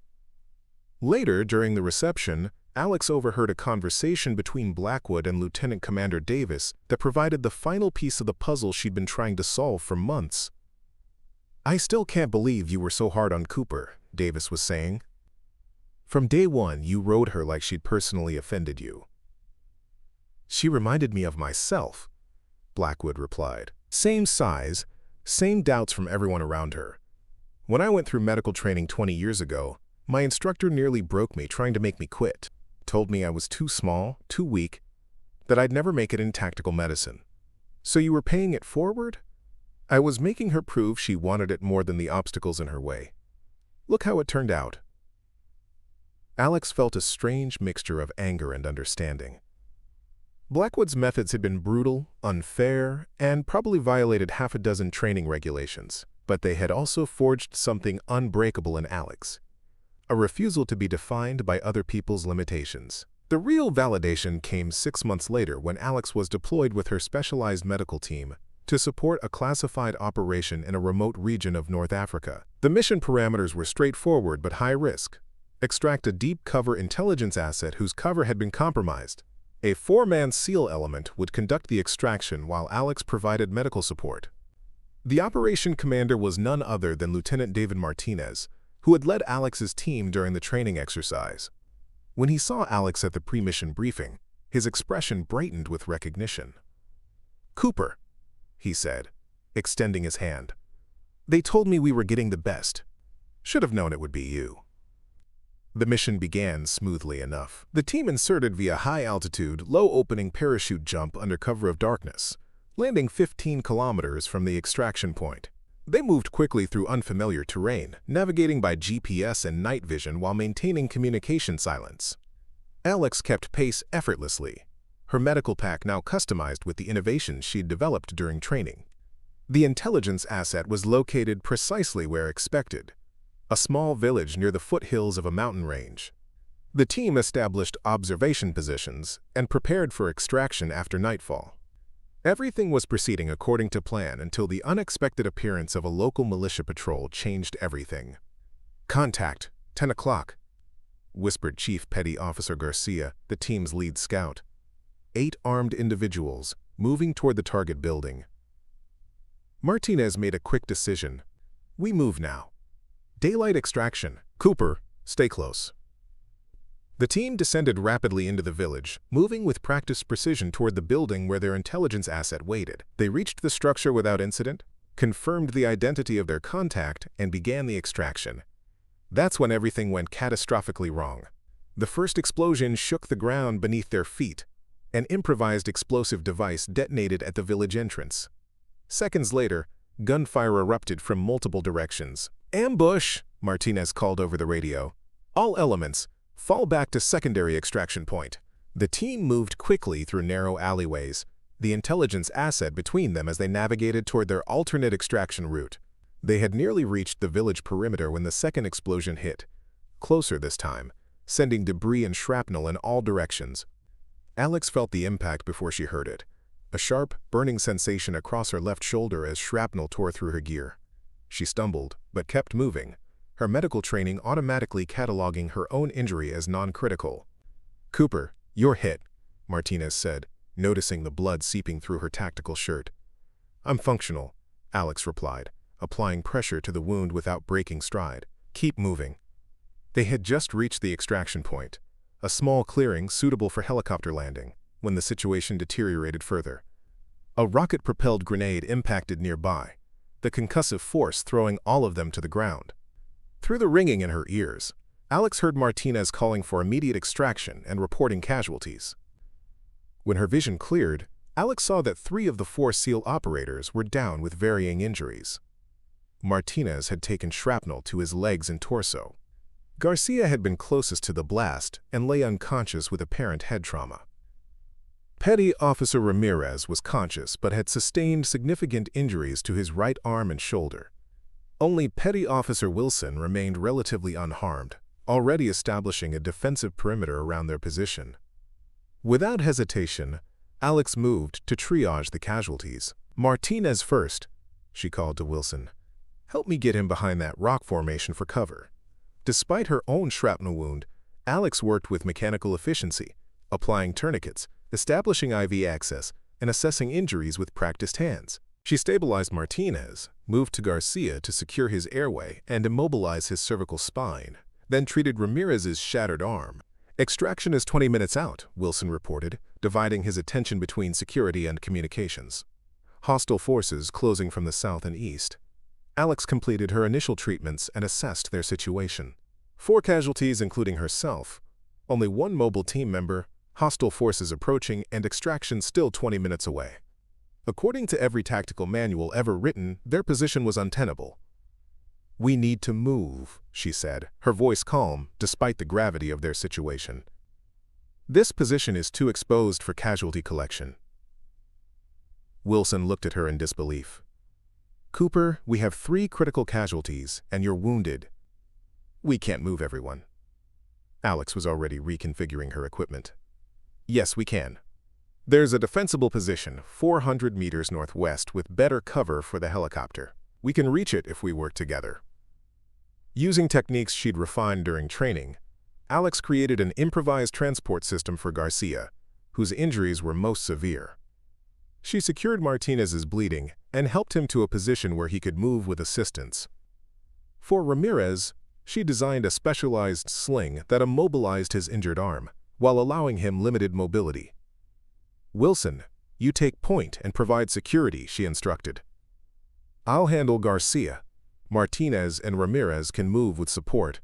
Later, during the reception, Alex overheard a conversation between Blackwood and Lieutenant Commander Davis that provided the final piece of the puzzle she'd been trying to solve for months. "I still can't believe you were so hard on Cooper," Davis was saying. "From day one, you rode her like she'd personally offended you." "She reminded me of myself," Blackwood replied. "Same size, same doubts from everyone around her. When I went through medical training 20 years ago, my instructor nearly broke me trying to make me quit. Told me I was too small, too weak, that I'd never make it in tactical medicine. So you were paying it forward?" I was making her prove she wanted it more than the obstacles in her way. Look how it turned out. Alex felt a strange mixture of anger and understanding. Blackwood's methods had been brutal, unfair, and probably violated half a dozen training regulations, but they had also forged something unbreakable in Alex: a refusal to be defined by other people's limitations. The real validation came 6 months later when Alex was deployed with her specialized medical team to support a classified operation in a remote region of North Africa. The mission parameters were straightforward but high risk. Extract a deep cover intelligence asset whose cover had been compromised. A 4-man SEAL element would conduct the extraction while Alex provided medical support. The operation commander was none other than Lieutenant David Martinez, who had led Alex's team during the training exercise. When he saw Alex at the pre-mission briefing, his expression brightened with recognition. "Cooper," he said, extending his hand. "They told me we were getting the best. Should have known it would be you." The mission began smoothly enough. The team inserted via high-altitude, low-opening parachute jump under cover of darkness, landing 15 kilometers from the extraction point. They moved quickly through unfamiliar terrain, navigating by GPS and night vision while maintaining communication silence. Alex kept pace effortlessly, her medical pack now customized with the innovations she'd developed during training. The intelligence asset was located precisely where expected, a small village near the foothills of a mountain range. The team established observation positions and prepared for extraction after nightfall. Everything was proceeding according to plan until the unexpected appearance of a local militia patrol changed everything. "Contact, 10 o'clock," whispered Chief Petty Officer Garcia, the team's lead scout. 8 armed individuals, moving toward the target building. Martinez made a quick decision. "We move now. Daylight extraction. Cooper, stay close." The team descended rapidly into the village, moving with practiced precision toward the building where their intelligence asset waited. They reached the structure without incident, confirmed the identity of their contact, and began the extraction. That's when everything went catastrophically wrong. The first explosion shook the ground beneath their feet. An improvised explosive device detonated at the village entrance. Seconds later, gunfire erupted from multiple directions. "Ambush!" Martinez called over the radio. "All elements, fall back to secondary extraction point." The team moved quickly through narrow alleyways, the intelligence asset between them as they navigated toward their alternate extraction route. They had nearly reached the village perimeter when the second explosion hit, closer this time, sending debris and shrapnel in all directions. Alex felt the impact before she heard it, a sharp, burning sensation across her left shoulder as shrapnel tore through her gear. She stumbled, but kept moving, her medical training automatically cataloging her own injury as non-critical. "Cooper, you're hit," Martinez said, noticing the blood seeping through her tactical shirt. "I'm functional," Alex replied, applying pressure to the wound without breaking stride. "Keep moving." They had just reached the extraction point, a small clearing suitable for helicopter landing, when the situation deteriorated further. A rocket-propelled grenade impacted nearby, the concussive force throwing all of them to the ground. Through the ringing in her ears, Alex heard Martinez calling for immediate extraction and reporting casualties. When her vision cleared, Alex saw that 3 of the 4 SEAL operators were down with varying injuries. Martinez had taken shrapnel to his legs and torso. Garcia had been closest to the blast and lay unconscious with apparent head trauma. Petty Officer Ramirez was conscious but had sustained significant injuries to his right arm and shoulder. Only Petty Officer Wilson remained relatively unharmed, already establishing a defensive perimeter around their position. Without hesitation, Alex moved to triage the casualties. "Martinez first," she called to Wilson. "Help me get him behind that rock formation for cover." Despite her own shrapnel wound, Alex worked with mechanical efficiency, applying tourniquets, establishing IV access, and assessing injuries with practiced hands. She stabilized Martinez, moved to Garcia to secure his airway and immobilize his cervical spine, then treated Ramirez's shattered arm. "Extraction is 20 minutes out," Wilson reported, dividing his attention between security and communications. Hostile forces closing from the south and east. Alex completed her initial treatments and assessed their situation. 4 casualties including herself, only 1 mobile team member, hostile forces approaching, and extraction still 20 minutes away. According to every tactical manual ever written, their position was untenable. "We need to move," she said, her voice calm despite the gravity of their situation. "This position is too exposed for casualty collection." Wilson looked at her in disbelief. "Cooper, we have 3 critical casualties, and you're wounded. We can't move everyone." Alex was already reconfiguring her equipment. "Yes, we can. There's a defensible position 400 meters northwest with better cover for the helicopter. We can reach it if we work together." Using techniques she'd refined during training, Alex created an improvised transport system for Garcia, whose injuries were most severe. She secured Martinez's bleeding and helped him to a position where he could move with assistance. For Ramirez, she designed a specialized sling that immobilized his injured arm, while allowing him limited mobility. "Wilson, you take point and provide security," she instructed. "I'll handle Garcia. Martinez and Ramirez can move with support."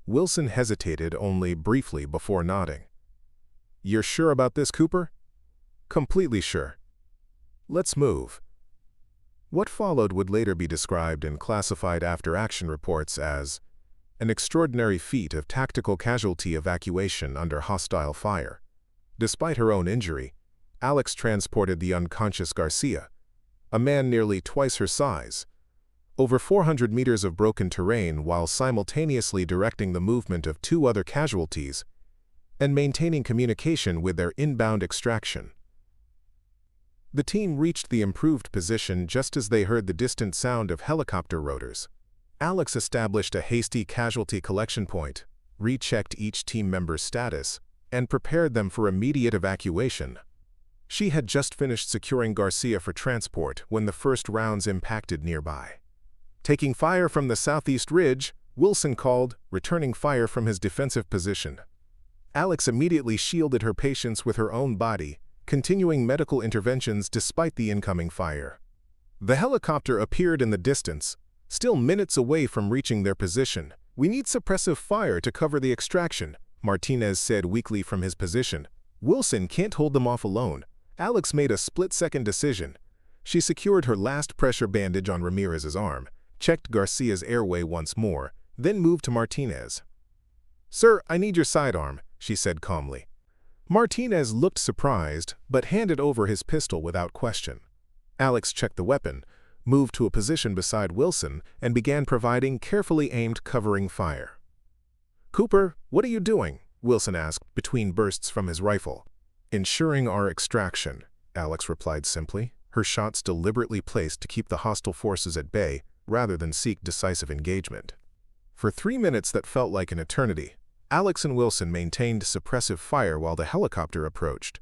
Wilson hesitated only briefly before nodding. "You're sure about this, Cooper?" "Completely sure." "Let's move." What followed would later be described in classified after-action reports as an extraordinary feat of tactical casualty evacuation under hostile fire. Despite her own injury, Alex transported the unconscious Garcia, a man nearly twice her size, over 400 meters of broken terrain while simultaneously directing the movement of 2 other casualties and maintaining communication with their inbound extraction. The team reached the improved position just as they heard the distant sound of helicopter rotors. Alex established a hasty casualty collection point, rechecked each team member's status, and prepared them for immediate evacuation. She had just finished securing Garcia for transport when the first rounds impacted nearby. Taking fire from the southeast ridge, Wilson called, returning fire from his defensive position. Alex immediately shielded her patients with her own body, continuing medical interventions despite the incoming fire. The helicopter appeared in the distance, still minutes away from reaching their position. "We need suppressive fire to cover the extraction," Martinez said weakly from his position. "Wilson can't hold them off alone." Alex made a split-second decision. She secured her last pressure bandage on Ramirez's arm, checked Garcia's airway once more, then moved to Martinez. "Sir, I need your sidearm," she said calmly. Martinez looked surprised, but handed over his pistol without question. Alex checked the weapon, moved to a position beside Wilson, and began providing carefully aimed covering fire. "Cooper, what are you doing?" Wilson asked between bursts from his rifle. "Ensuring our extraction," Alex replied simply, her shots deliberately placed to keep the hostile forces at bay rather than seek decisive engagement. For 3 minutes that felt like an eternity, Alex and Wilson maintained suppressive fire while the helicopter approached.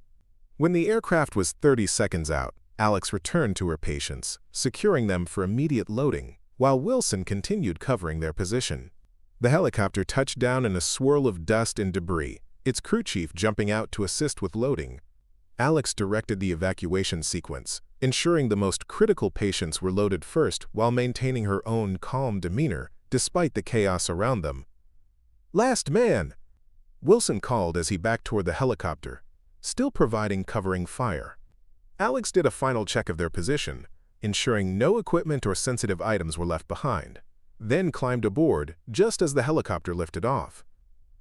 When the aircraft was 30 seconds out, Alex returned to her patients, securing them for immediate loading, while Wilson continued covering their position. The helicopter touched down in a swirl of dust and debris, its crew chief jumping out to assist with loading. Alex directed the evacuation sequence, ensuring the most critical patients were loaded first while maintaining her own calm demeanor despite the chaos around them. "Last man!" Wilson called as he backed toward the helicopter, still providing covering fire. Alex did a final check of their position, ensuring no equipment or sensitive items were left behind, then climbed aboard just as the helicopter lifted off.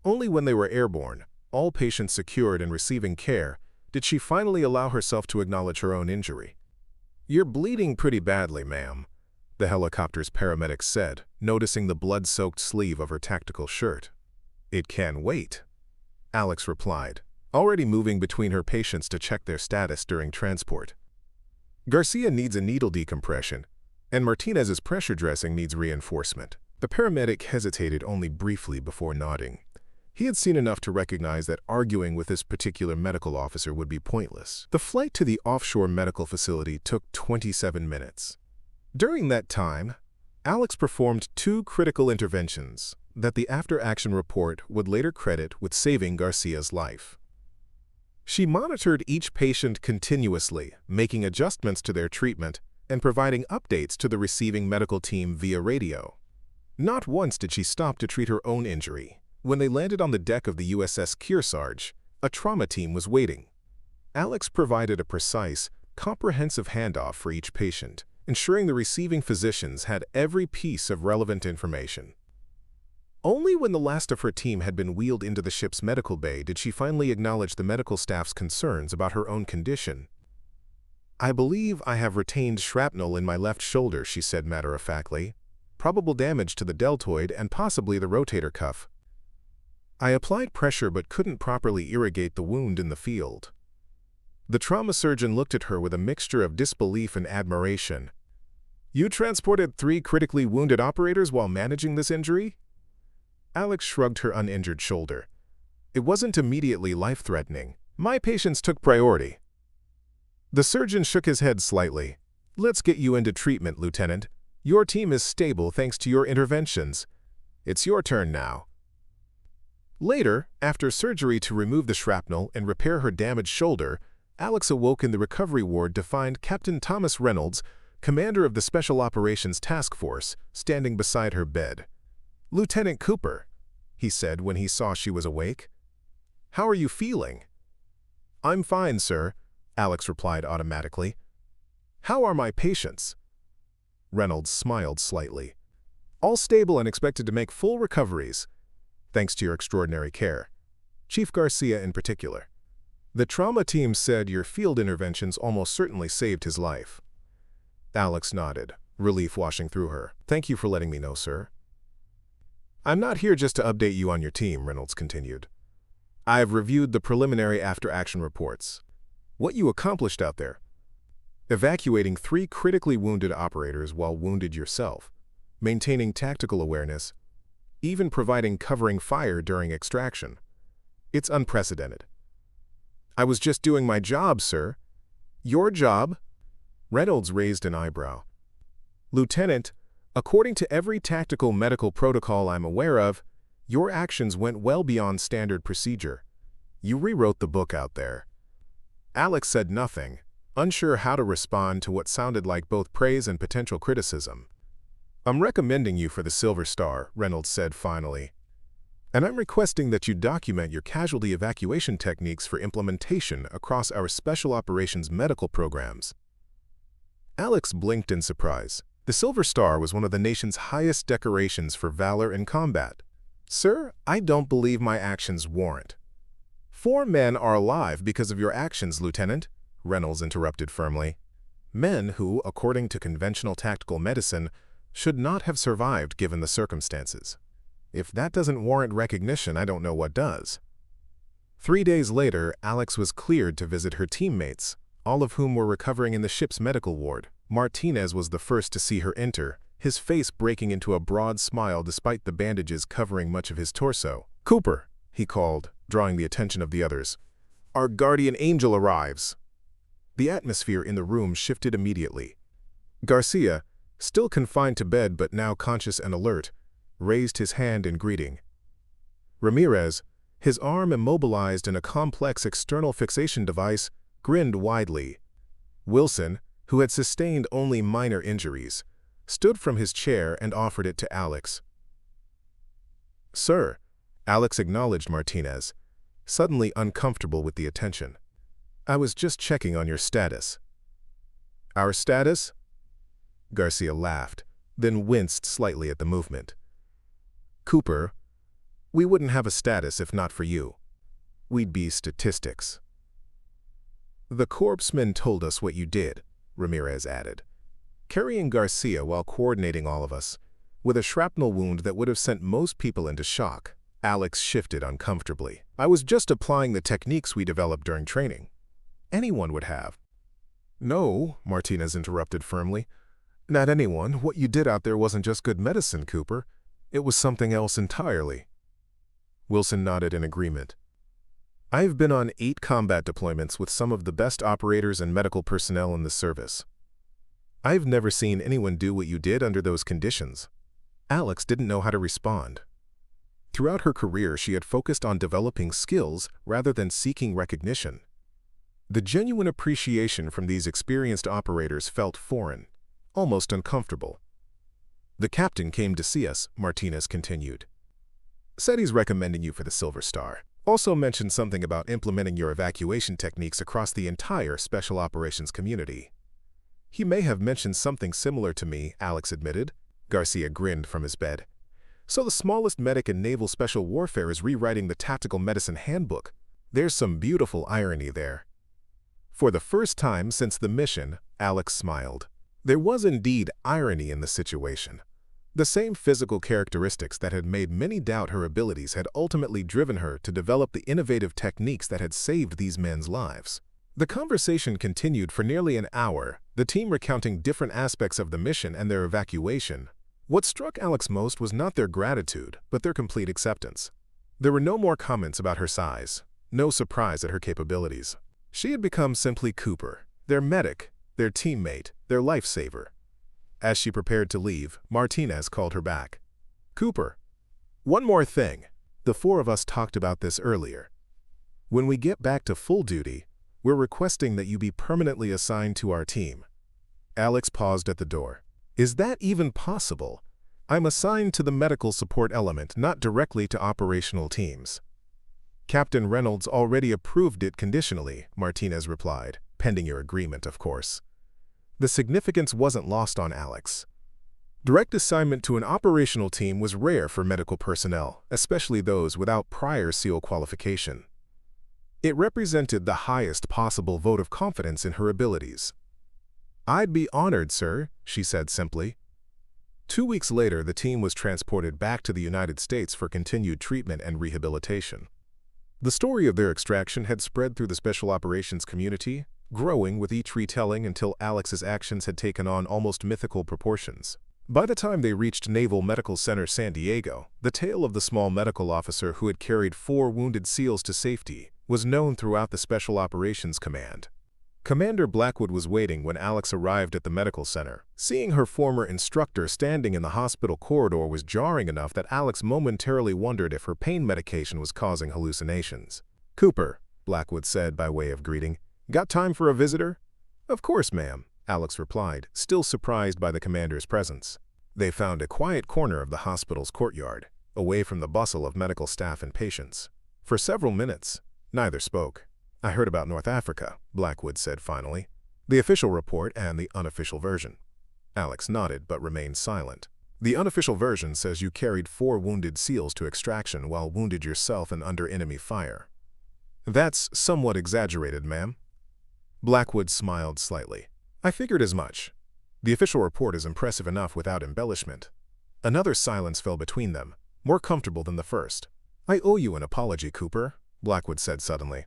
Only when they were airborne, all patients secured and receiving care, did she finally allow herself to acknowledge her own injury. "You're bleeding pretty badly, ma'am," the helicopter's paramedic said, noticing the blood-soaked sleeve of her tactical shirt. "It can wait," Alex replied, already moving between her patients to check their status during transport. "Garcia needs a needle decompression, and Martinez's pressure dressing needs reinforcement." The paramedic hesitated only briefly before nodding. He had seen enough to recognize that arguing with this particular medical officer would be pointless. The flight to the offshore medical facility took 27 minutes. During that time, Alex performed 2 critical interventions that the after-action report would later credit with saving Garcia's life. She monitored each patient continuously, making adjustments to their treatment and providing updates to the receiving medical team via radio. Not once did she stop to treat her own injury. When they landed on the deck of the USS Kearsarge, a trauma team was waiting. Alex provided a precise, comprehensive handoff for each patient, ensuring the receiving physicians had every piece of relevant information. Only when the last of her team had been wheeled into the ship's medical bay did she finally acknowledge the medical staff's concerns about her own condition. "I believe I have retained shrapnel in my left shoulder," she said matter-of-factly. "Probable damage to the deltoid and possibly the rotator cuff. I applied pressure but couldn't properly irrigate the wound in the field." The trauma surgeon looked at her with a mixture of disbelief and admiration. "You transported 3 critically wounded operators while managing this injury?" Alex shrugged her uninjured shoulder. "It wasn't immediately life-threatening. My patients took priority." The surgeon shook his head slightly. "Let's get you into treatment, Lieutenant. Your team is stable thanks to your interventions. It's your turn now." Later, after surgery to remove the shrapnel and repair her damaged shoulder, Alex awoke in the recovery ward to find Captain Thomas Reynolds, commander of the Special Operations Task Force, standing beside her bed. "Lieutenant Cooper," he said when he saw she was awake. "How are you feeling?" "I'm fine, sir," Alex replied automatically. "How are my patients?" Reynolds smiled slightly. "All stable and expected to make full recoveries, thanks to your extraordinary care. Chief Garcia in particular. The trauma team said your field interventions almost certainly saved his life." Alex nodded, relief washing through her. "Thank you for letting me know, sir." "I'm not here just to update you on your team," Reynolds continued. "I've reviewed the preliminary after-action reports. What you accomplished out there, evacuating 3 critically wounded operators while wounded yourself, maintaining tactical awareness, even providing covering fire during extraction. It's unprecedented." "I was just doing my job, sir." "Your job?" Reynolds raised an eyebrow. "Lieutenant, according to every tactical medical protocol I'm aware of, your actions went well beyond standard procedure. You rewrote the book out there." Alex said nothing, unsure how to respond to what sounded like both praise and potential criticism. "I'm recommending you for the Silver Star," Reynolds said finally. "And I'm requesting that you document your casualty evacuation techniques for implementation across our special operations medical programs." Alex blinked in surprise. The Silver Star was one of the nation's highest decorations for valor in combat. "Sir, I don't believe my actions warrant." "4 men are alive because of your actions, Lieutenant," Reynolds interrupted firmly. "Men who, according to conventional tactical medicine, should not have survived given the circumstances. If that doesn't warrant recognition, I don't know what does." 3 days later, Alex was cleared to visit her teammates, all of whom were recovering in the ship's medical ward. Martinez was the first to see her enter, his face breaking into a broad smile despite the bandages covering much of his torso. "Cooper," he called, drawing the attention of the others. "Our guardian angel arrives." The atmosphere in the room shifted immediately. Garcia, still confined to bed but now conscious and alert, raised his hand in greeting. Ramirez, his arm immobilized in a complex external fixation device, grinned widely. Wilson, who had sustained only minor injuries, stood from his chair and offered it to Alex. "Sir," Alex acknowledged Martinez, suddenly uncomfortable with the attention. "I was just checking on your status." "Our status?" Garcia laughed, then winced slightly at the movement. "Cooper, we wouldn't have a status if not for you. We'd be statistics." "The corpsman told us what you did," Ramirez added. "Carrying Garcia while coordinating all of us, with a shrapnel wound that would have sent most people into shock." Alex shifted uncomfortably. "I was just applying the techniques we developed during training. Anyone would have." "No," Martinez interrupted firmly. "Not anyone. What you did out there wasn't just good medicine, Cooper. It was something else entirely." Wilson nodded in agreement. "I've been on 8 combat deployments with some of the best operators and medical personnel in the service. I've never seen anyone do what you did under those conditions." Alex didn't know how to respond. Throughout her career, she had focused on developing skills rather than seeking recognition. The genuine appreciation from these experienced operators felt foreign, almost uncomfortable. "The captain came to see us," Martinez continued. "Said he's recommending you for the Silver Star. Also mentioned something about implementing your evacuation techniques across the entire special operations community." "He may have mentioned something similar to me," Alex admitted. Garcia grinned from his bed. "So the smallest medic in Naval Special Warfare is rewriting the Tactical Medicine Handbook. There's some beautiful irony there." For the first time since the mission, Alex smiled. There was indeed irony in the situation. The same physical characteristics that had made many doubt her abilities had ultimately driven her to develop the innovative techniques that had saved these men's lives. The conversation continued for nearly an hour, the team recounting different aspects of the mission and their evacuation. What struck Alex most was not their gratitude, but their complete acceptance. There were no more comments about her size, no surprise at her capabilities. She had become simply Cooper, their medic, their teammate, their lifesaver. As she prepared to leave, Martinez called her back. "Cooper, one more thing. The 4 of us talked about this earlier. When we get back to full duty, we're requesting that you be permanently assigned to our team." Alex paused at the door. "Is that even possible? I'm assigned to the medical support element, not directly to operational teams." "Captain Reynolds already approved it conditionally," Martinez replied, "pending your agreement, of course." The significance wasn't lost on Alex. Direct assignment to an operational team was rare for medical personnel, especially those without prior SEAL qualification. It represented the highest possible vote of confidence in her abilities. "I'd be honored, sir," she said simply. 2 weeks later, the team was transported back to the United States for continued treatment and rehabilitation. The story of their extraction had spread through the special operations community, growing with each retelling until Alex's actions had taken on almost mythical proportions. By the time they reached Naval Medical Center San Diego, the tale of the small medical officer who had carried 4 wounded SEALs to safety was known throughout the Special Operations Command. Commander Blackwood was waiting when Alex arrived at the medical center. Seeing her former instructor standing in the hospital corridor was jarring enough that Alex momentarily wondered if her pain medication was causing hallucinations. "Cooper," Blackwood said by way of greeting. "Got time for a visitor?" "Of course, ma'am," Alex replied, still surprised by the commander's presence. They found a quiet corner of the hospital's courtyard, away from the bustle of medical staff and patients. For several minutes, neither spoke. "I heard about North Africa," Blackwood said finally. "The official report and the unofficial version." Alex nodded but remained silent. "The unofficial version says you carried 4 wounded SEALs to extraction while wounded yourself and under enemy fire." "That's somewhat exaggerated, ma'am." Blackwood smiled slightly. "I figured as much. The official report is impressive enough without embellishment." Another silence fell between them, more comfortable than the first. "I owe you an apology, Cooper," Blackwood said suddenly.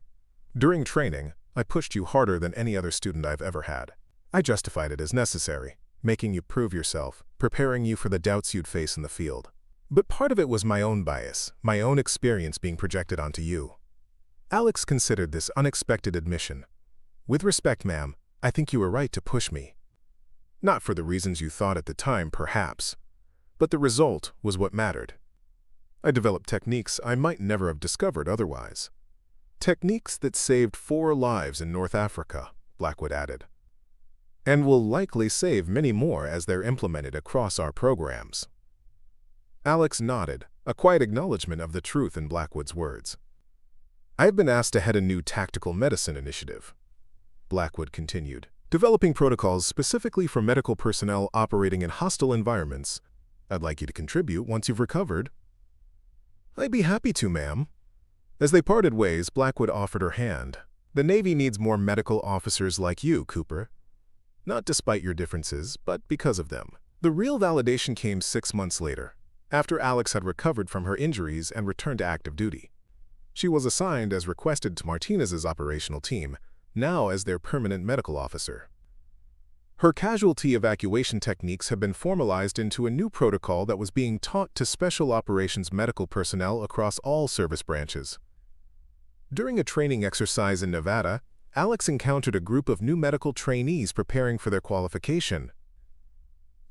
"During training, I pushed you harder than any other student I've ever had. I justified it as necessary, making you prove yourself, preparing you for the doubts you'd face in the field. But part of it was my own bias, my own experience being projected onto you." Alex considered this unexpected admission. "With respect, ma'am, I think you were right to push me. Not for the reasons you thought at the time, perhaps, but the result was what mattered. I developed techniques I might never have discovered otherwise. Techniques that saved 4 lives in North Africa," Blackwood added, "and will likely save many more as they're implemented across our programs." Alex nodded, a quiet acknowledgement of the truth in Blackwood's words. "I've been asked to head a new tactical medicine initiative," Blackwood continued, "developing protocols specifically for medical personnel operating in hostile environments. I'd like you to contribute once you've recovered." "I'd be happy to, ma'am." As they parted ways, Blackwood offered her hand. "The Navy needs more medical officers like you, Cooper. Not despite your differences, but because of them." The real validation came 6 months later, after Alex had recovered from her injuries and returned to active duty. She was assigned as requested to Martinez's operational team, now as their permanent medical officer. Her casualty evacuation techniques have been formalized into a new protocol that was being taught to special operations medical personnel across all service branches. During a training exercise in Nevada, Alex encountered a group of new medical trainees preparing for their qualification.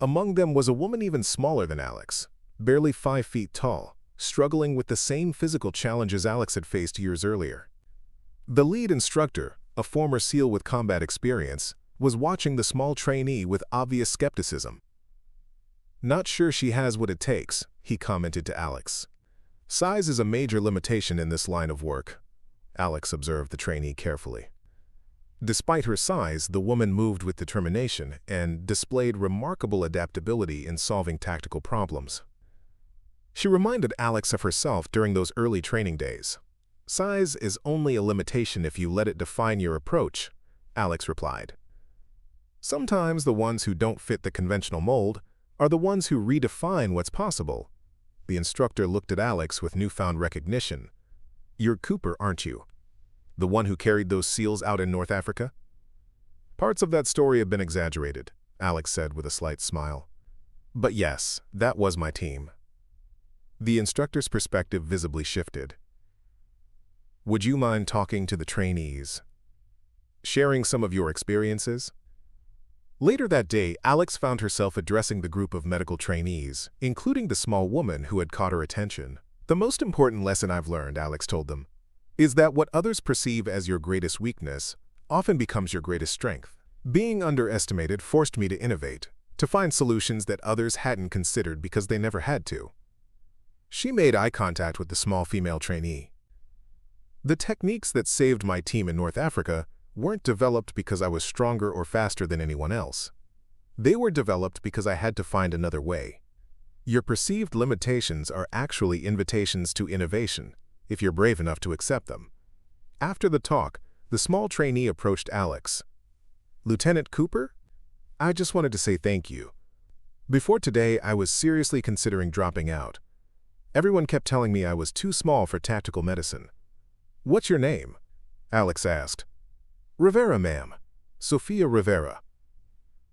Among them was a woman even smaller than Alex, barely 5 feet tall, struggling with the same physical challenges Alex had faced years earlier. The lead instructor, a former SEAL with combat experience, was watching the small trainee with obvious skepticism. "Not sure she has what it takes," he commented to Alex. "Size is a major limitation in this line of work," Alex observed the trainee carefully. Despite her size, the woman moved with determination and displayed remarkable adaptability in solving tactical problems. She reminded Alex of herself during those early training days. "Size is only a limitation if you let it define your approach," Alex replied. "Sometimes the ones who don't fit the conventional mold are the ones who redefine what's possible." The instructor looked at Alex with newfound recognition. "You're Cooper, aren't you? The one who carried those SEALs out in North Africa?" "Parts of that story have been exaggerated," Alex said with a slight smile. "But yes, that was my team." The instructor's perspective visibly shifted. "Would you mind talking to the trainees? Sharing some of your experiences?" Later that day, Alex found herself addressing the group of medical trainees, including the small woman who had caught her attention. "The most important lesson I've learned," Alex told them, "is that what others perceive as your greatest weakness often becomes your greatest strength. Being underestimated forced me to innovate, to find solutions that others hadn't considered because they never had to." She made eye contact with the small female trainee. "The techniques that saved my team in North Africa weren't developed because I was stronger or faster than anyone else. They were developed because I had to find another way. Your perceived limitations are actually invitations to innovation, if you're brave enough to accept them. After the talk, the small trainee approached Alex. Lieutenant Cooper? I just wanted to say thank you. Before today, I was seriously considering dropping out. Everyone kept telling me I was too small for tactical medicine. What's your name? Alex asked. Rivera, ma'am. Sophia Rivera.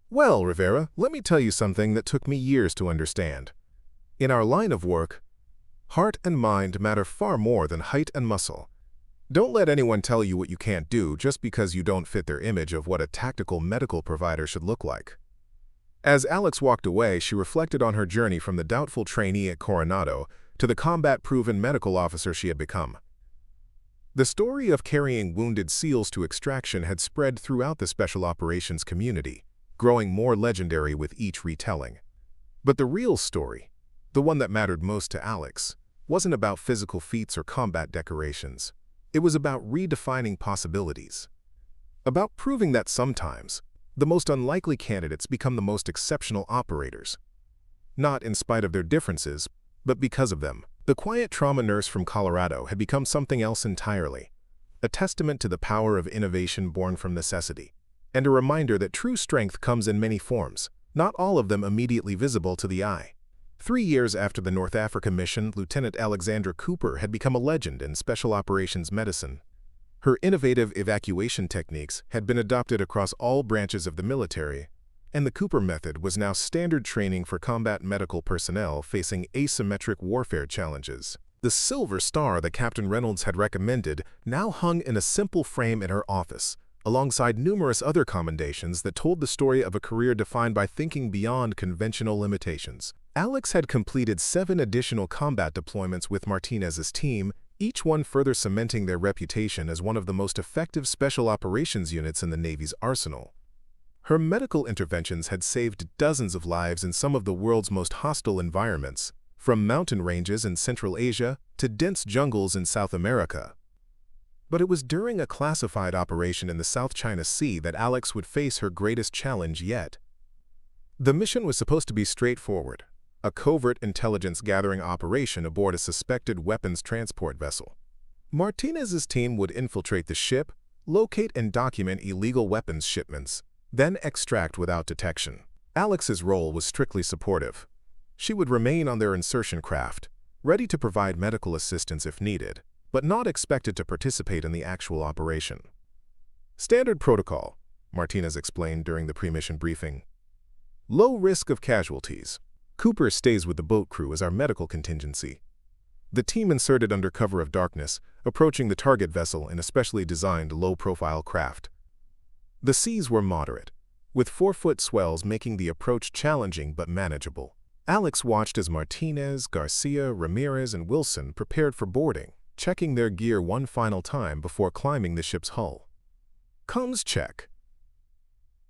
Well, Rivera, let me tell you something that took me years to understand. In our line of work, heart and mind matter far more than height and muscle. Don't let anyone tell you what you can't do just because you don't fit their image of what a tactical medical provider should look like. As Alex walked away, she reflected on her journey from the doubtful trainee at Coronado to the combat-proven medical officer she had become. The story of carrying wounded SEALs to extraction had spread throughout the special operations community, growing more legendary with each retelling. But the real story, the one that mattered most to Alex, wasn't about physical feats or combat decorations. It was about redefining possibilities. About proving that sometimes, the most unlikely candidates become the most exceptional operators. Not in spite of their differences, but because of them. The quiet trauma nurse from Colorado had become something else entirely, a testament to the power of innovation born from necessity, and a reminder that true strength comes in many forms, not all of them immediately visible to the eye. 3 years after the North Africa mission, Lieutenant Alexandra Cooper had become a legend in special operations medicine. Her innovative evacuation techniques had been adopted across all branches of the military, and the Cooper method was now standard training for combat medical personnel facing asymmetric warfare challenges. The silver star that Captain Reynolds had recommended now hung in a simple frame in her office, alongside numerous other commendations that told the story of a career defined by thinking beyond conventional limitations. Alex had completed 7 additional combat deployments with Martinez's team, each one further cementing their reputation as one of the most effective special operations units in the Navy's arsenal. Her medical interventions had saved dozens of lives in some of the world's most hostile environments, from mountain ranges in Central Asia to dense jungles in South America. But it was during a classified operation in the South China Sea that Alex would face her greatest challenge yet. The mission was supposed to be straightforward, a covert intelligence gathering operation aboard a suspected weapons transport vessel. Martinez's team would infiltrate the ship, locate and document illegal weapons shipments, then extract without detection. Alex's role was strictly supportive. She would remain on their insertion craft, ready to provide medical assistance if needed, but not expected to participate in the actual operation. Standard protocol, Martinez explained during the pre-mission briefing. Low risk of casualties. Cooper stays with the boat crew as our medical contingency. The team inserted under cover of darkness, approaching the target vessel in a specially designed low-profile craft. The seas were moderate, with 4-foot swells making the approach challenging but manageable. Alex watched as Martinez, Garcia, Ramirez, and Wilson prepared for boarding, checking their gear one final time before climbing the ship's hull. Comms check.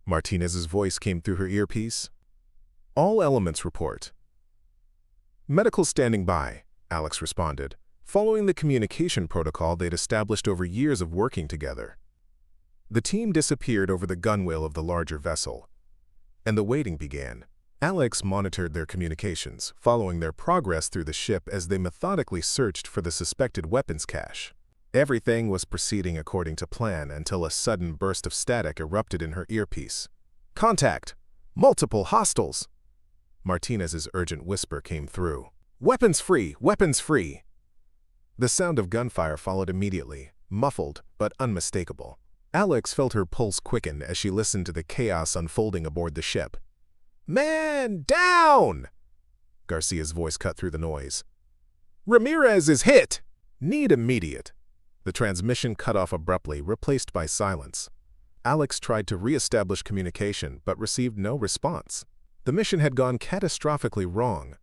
Martinez's voice came through her earpiece. All elements report. Medical standing by, Alex responded, following the communication protocol they'd established over years of working together. The team disappeared over the gunwale of the larger vessel, and the waiting began. Alex monitored their communications, following their progress through the ship as they methodically searched for the suspected weapons cache. Everything was proceeding according to plan until a sudden burst of static erupted in her earpiece. Contact! Multiple hostiles! Martinez's urgent whisper came through. Weapons free! Weapons free! The sound of gunfire followed immediately, muffled but unmistakable. Alex felt her pulse quicken as she listened to the chaos unfolding aboard the ship. Man down! Garcia's voice cut through the noise. Ramirez is hit! Need immediate. The transmission cut off abruptly, replaced by silence. Alex tried to re-establish communication, but received no response. The mission had gone catastrophically wrong.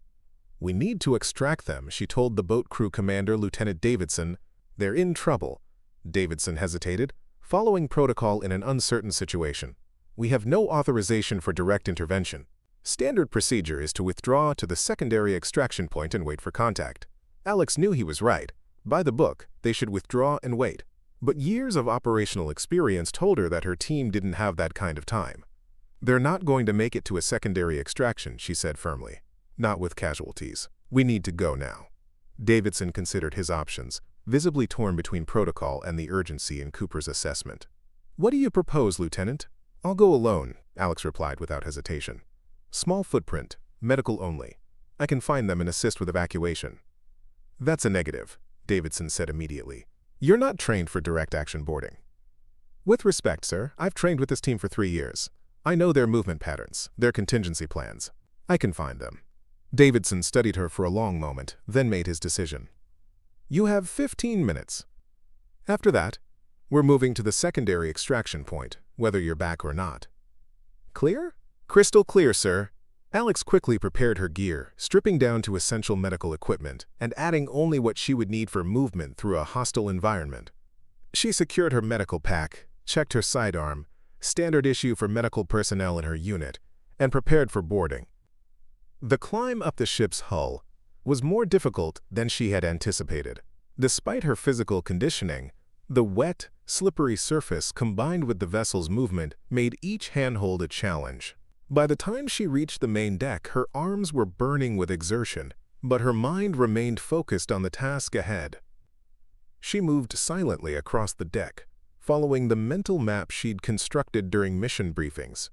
We need to extract them, she told the boat crew commander, Lieutenant Davidson. They're in trouble. Davidson hesitated, following protocol in an uncertain situation. We have no authorization for direct intervention. Standard procedure is to withdraw to the secondary extraction point and wait for contact. Alex knew he was right. By the book, they should withdraw and wait. But years of operational experience told her that her team didn't have that kind of time. "They're not going to make it to a secondary extraction," she said firmly. "Not with casualties. We need to go now." Davidson considered his options, visibly torn between protocol and the urgency in Cooper's assessment. "What do you propose, Lieutenant?" "I'll go alone," Alex replied without hesitation. "Small footprint, medical only. I can find them and assist with evacuation." "That's a negative," Davidson said immediately. "You're not trained for direct action boarding." "With respect, sir, I've trained with this team for 3 years. I know their movement patterns, their contingency plans. I can find them." Davidson studied her for a long moment, then made his decision. "You have 15 minutes. After that, we're moving to the secondary extraction point, whether you're back or not." "Clear?" "Crystal clear, sir." Alex quickly prepared her gear, stripping down to essential medical equipment and adding only what she would need for movement through a hostile environment. She secured her medical pack, checked her sidearm, standard issue for medical personnel in her unit, and prepared for boarding. The climb up the ship's hull was more difficult than she had anticipated. Despite her physical conditioning, the wet, slippery surface combined with the vessel's movement made each handhold a challenge. By the time she reached the main deck, her arms were burning with exertion, but her mind remained focused on the task ahead. She moved silently across the deck, following the mental map she'd constructed during mission briefings.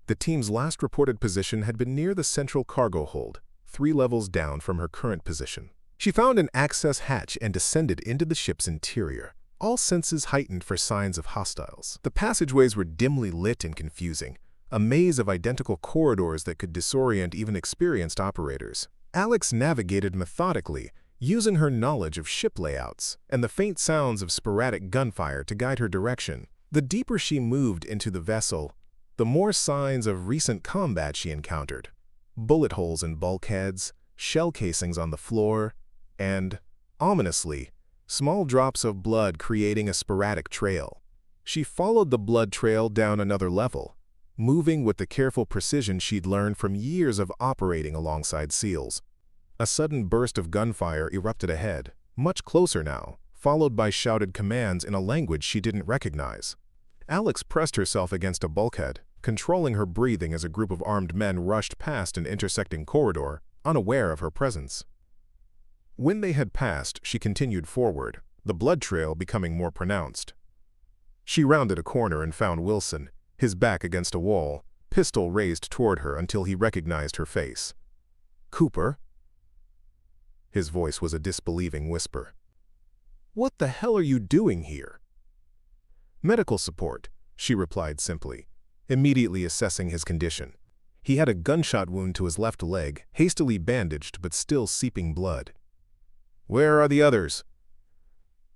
The team's last reported position had been near the central cargo hold, 3 levels down from her current position. She found an access hatch and descended into the ship's interior, all senses heightened for signs of hostiles. The passageways were dimly lit and confusing, a maze of identical corridors that could disorient even experienced operators. Alex navigated methodically, using her knowledge of ship layouts and the faint sounds of sporadic gunfire to guide her direction. The deeper she moved into the vessel, the more signs of recent combat she encountered. Bullet holes in bulkheads, shell casings on the floor, and, ominously, small drops of blood creating a sporadic trail. She followed the blood trail down another level, moving with the careful precision she'd learned from years of operating alongside SEALs. A sudden burst of gunfire erupted ahead, much closer now, followed by shouted commands in a language she didn't recognize. Alex pressed herself against a bulkhead, controlling her breathing as a group of armed men rushed past an intersecting corridor, unaware of her presence. When they had passed, she continued forward, the blood trail becoming more pronounced. She rounded a corner and found Wilson, his back against a wall, pistol raised toward her until he recognized her face. "Cooper?" His voice was a disbelieving whisper. "What the hell are you doing here?" "Medical support," she replied simply, immediately assessing his condition. He had a gunshot wound to his left leg, hastily bandaged but still seeping blood. "Where are the others?"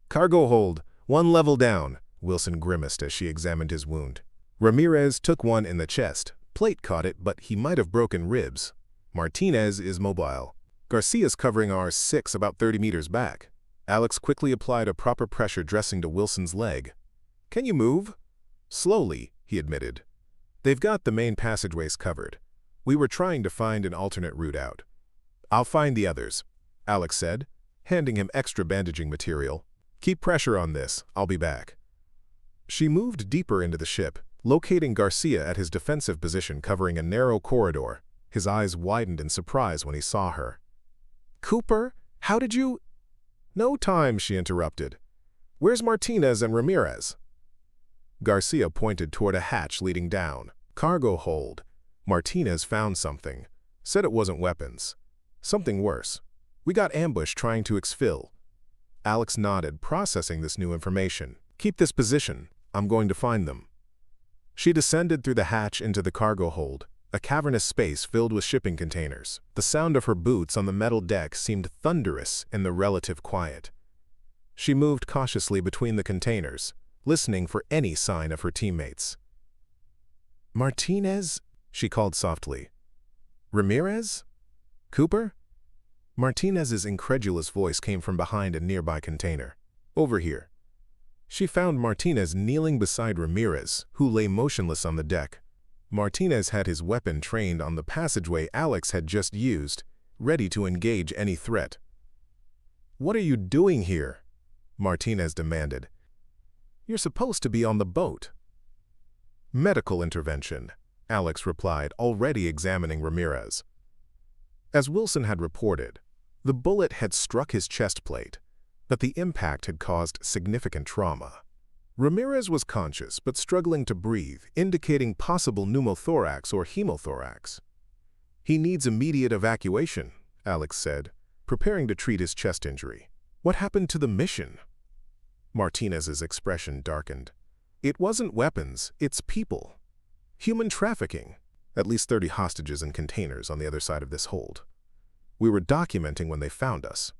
"Cargo hold, 1 level down," Wilson grimaced as she examined his wound. "Ramirez took one in the chest. Plate caught it, but he might have broken ribs. Martinez is mobile. Garcia's covering R6 about 30 meters back." Alex quickly applied a proper pressure dressing to Wilson's leg. "Can you move?" "Slowly," he admitted. "They've got the main passageways covered. We were trying to find an alternate route out." "I'll find the others," Alex said, handing him extra bandaging material. "Keep pressure on this. I'll be back." She moved deeper into the ship, locating Garcia at his defensive position covering a narrow corridor. His eyes widened in surprise when he saw her. "Cooper, how did you—" "No time," she interrupted. "Where's Martinez and Ramirez?" Garcia pointed toward a hatch leading down. "Cargo hold. Martinez found something. Said it wasn't weapons. Something worse. We got ambushed trying to exfil." Alex nodded, processing this new information. "Keep this position. I'm going to find them." She descended through the hatch into the cargo hold, a cavernous space filled with shipping containers. The sound of her boots on the metal deck seemed thunderous in the relative quiet. She moved cautiously between the containers, listening for any sign of her teammates. "Martinez?" she called softly. "Ramirez? Cooper?" Martinez's incredulous voice came from behind a nearby container. "Over here." She found Martinez kneeling beside Ramirez, who lay motionless on the deck. Martinez had his weapon trained on the passageway Alex had just used, ready to engage any threat. "What are you doing here?" Martinez demanded. "You're supposed to be on the boat." "Medical intervention," Alex replied, already examining Ramirez. As Wilson had reported, the bullet had struck his chest plate, but the impact had caused significant trauma. Ramirez was conscious but struggling to breathe, indicating possible pneumothorax or hemothorax. "He needs immediate evacuation," Alex said, preparing to treat his chest injury. "What happened to the mission?" Martinez's expression darkened. "It wasn't weapons, it's people. Human trafficking. At least 30 hostages in containers on the other side of this hold. We were documenting when they found us."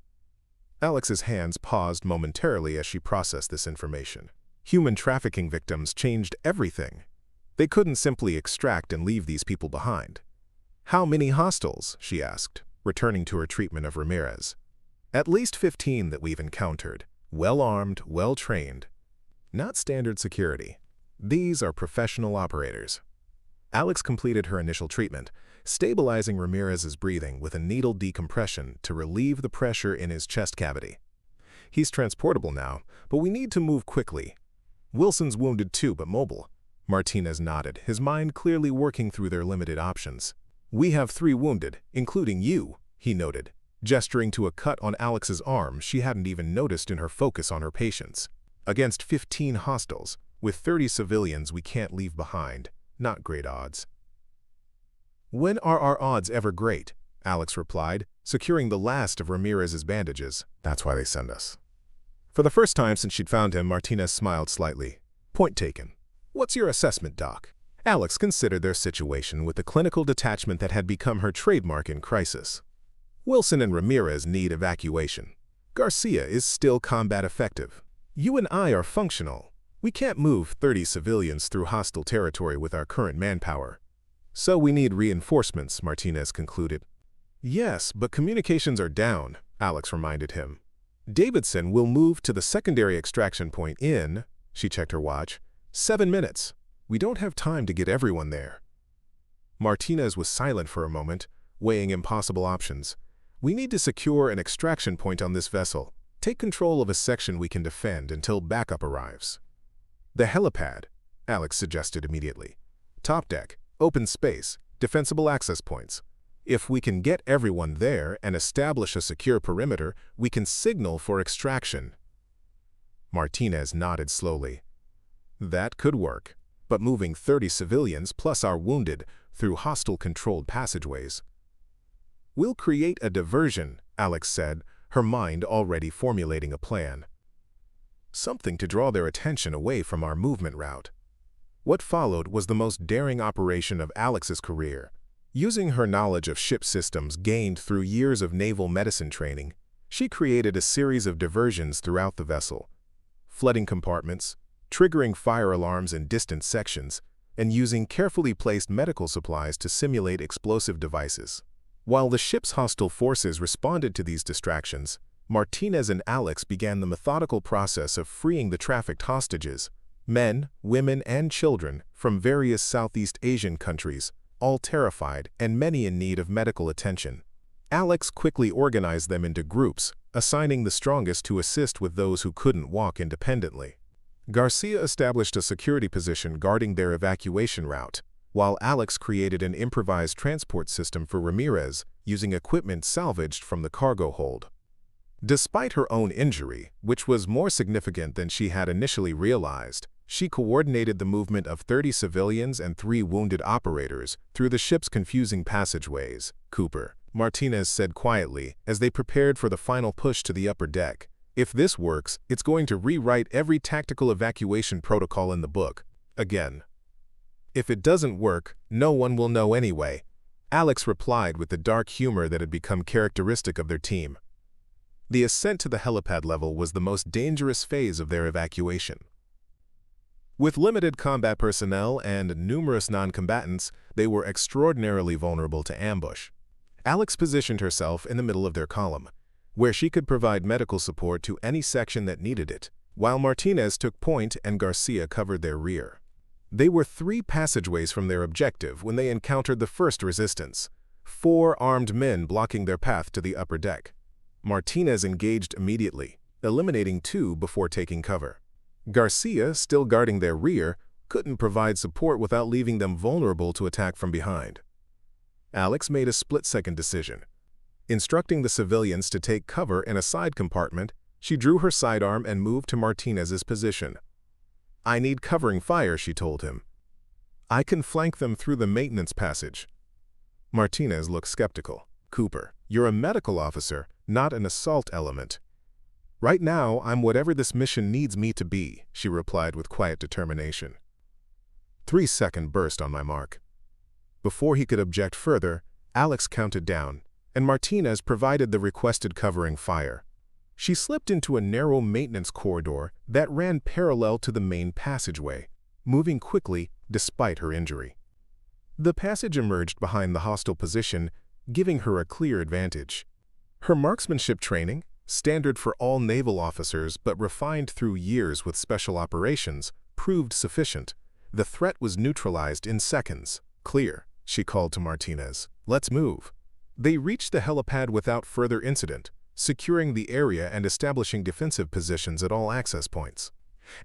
Alex's hands paused momentarily as she processed this information. Human trafficking victims changed everything. They couldn't simply extract and leave these people behind. "How many hostiles?" she asked, returning to her treatment of Ramirez. "At least 15 that we've encountered. Well-armed, well-trained. Not standard security. These are professional operators." Alex completed her initial treatment, stabilizing Ramirez's breathing with a needle decompression to relieve the pressure in his chest cavity. "He's transportable now, but we need to move quickly. Wilson's wounded too, but mobile." Martinez nodded, his mind clearly working through their limited options. "We have 3 wounded, including you," he noted, gesturing to a cut on Alex's arm she hadn't even noticed in her focus on her patients. "Against 15 hostiles, with 30 civilians we can't leave behind. Not great odds." "When are our odds ever great?" Alex replied, securing the last of Ramirez's bandages. "That's why they send us." For the first time since she'd found him, Martinez smiled slightly. "Point taken. What's your assessment, Doc?" Alex considered their situation with the clinical detachment that had become her trademark in crisis. "Wilson and Ramirez need evacuation. Garcia is still combat effective. You and I are functional. We can't move 30 civilians through hostile territory with our current manpower. So we need reinforcements," Martinez concluded. "Yes, but communications are down," Alex reminded him. "Davidson will move to the secondary extraction point in," she checked her watch, "7 minutes. We don't have time to get everyone there." Martinez was silent for a moment, weighing impossible options. "We need to secure an extraction point on this vessel. Take control of a section we can defend until backup arrives." "The helipad," Alex suggested immediately. "Top deck, open space, defensible access points. If we can get everyone there and establish a secure perimeter, we can signal for extraction." Martinez nodded slowly. "That could work, but moving 30 civilians plus our wounded through hostile-controlled passageways." "We'll create a diversion," Alex said, her mind already formulating a plan. "Something to draw their attention away from our movement route." What followed was the most daring operation of Alex's career. Using her knowledge of ship systems gained through years of naval medicine training, she created a series of diversions throughout the vessel, flooding compartments, triggering fire alarms in distant sections, and using carefully placed medical supplies to simulate explosive devices. While the ship's hostile forces responded to these distractions, Martinez and Alex began the methodical process of freeing the trafficked hostages, men, women, and children from various Southeast Asian countries, all terrified and many in need of medical attention. Alex quickly organized them into groups, assigning the strongest to assist with those who couldn't walk independently. Garcia established a security position guarding their evacuation route, while Alex created an improvised transport system for Ramirez using equipment salvaged from the cargo hold. Despite her own injury, which was more significant than she had initially realized, she coordinated the movement of 30 civilians and 3 wounded operators through the ship's confusing passageways. "Cooper," Martinez said quietly as they prepared for the final push to the upper deck. "If this works, it's going to rewrite every tactical evacuation protocol in the book. Again. If it doesn't work, no one will know anyway," Alex replied with the dark humor that had become characteristic of their team. The ascent to the helipad level was the most dangerous phase of their evacuation. With limited combat personnel and numerous non-combatants, they were extraordinarily vulnerable to ambush. Alex positioned herself in the middle of their column, where she could provide medical support to any section that needed it, while Martinez took point and Garcia covered their rear. They were 3 passageways from their objective when they encountered the first resistance, 4 armed men blocking their path to the upper deck. Martinez engaged immediately, eliminating 2 before taking cover. Garcia, still guarding their rear, couldn't provide support without leaving them vulnerable to attack from behind. Alex made a split-second decision. Instructing the civilians to take cover in a side compartment, she drew her sidearm and moved to Martinez's position. "I need covering fire," she told him. "I can flank them through the maintenance passage." Martinez looked skeptical. "Cooper, you're a medical officer, not an assault element." "Right now, I'm whatever this mission needs me to be," she replied with quiet determination. 3-second burst on my mark. Before he could object further, Alex counted down, and Martinez provided the requested covering fire. She slipped into a narrow maintenance corridor that ran parallel to the main passageway, moving quickly despite her injury. The passage emerged behind the hostile position, giving her a clear advantage. Her marksmanship training, standard for all naval officers but refined through years with special operations, proved sufficient. The threat was neutralized in seconds. "Clear," she called to Martinez. "Let's move." They reached the helipad without further incident, securing the area and establishing defensive positions at all access points.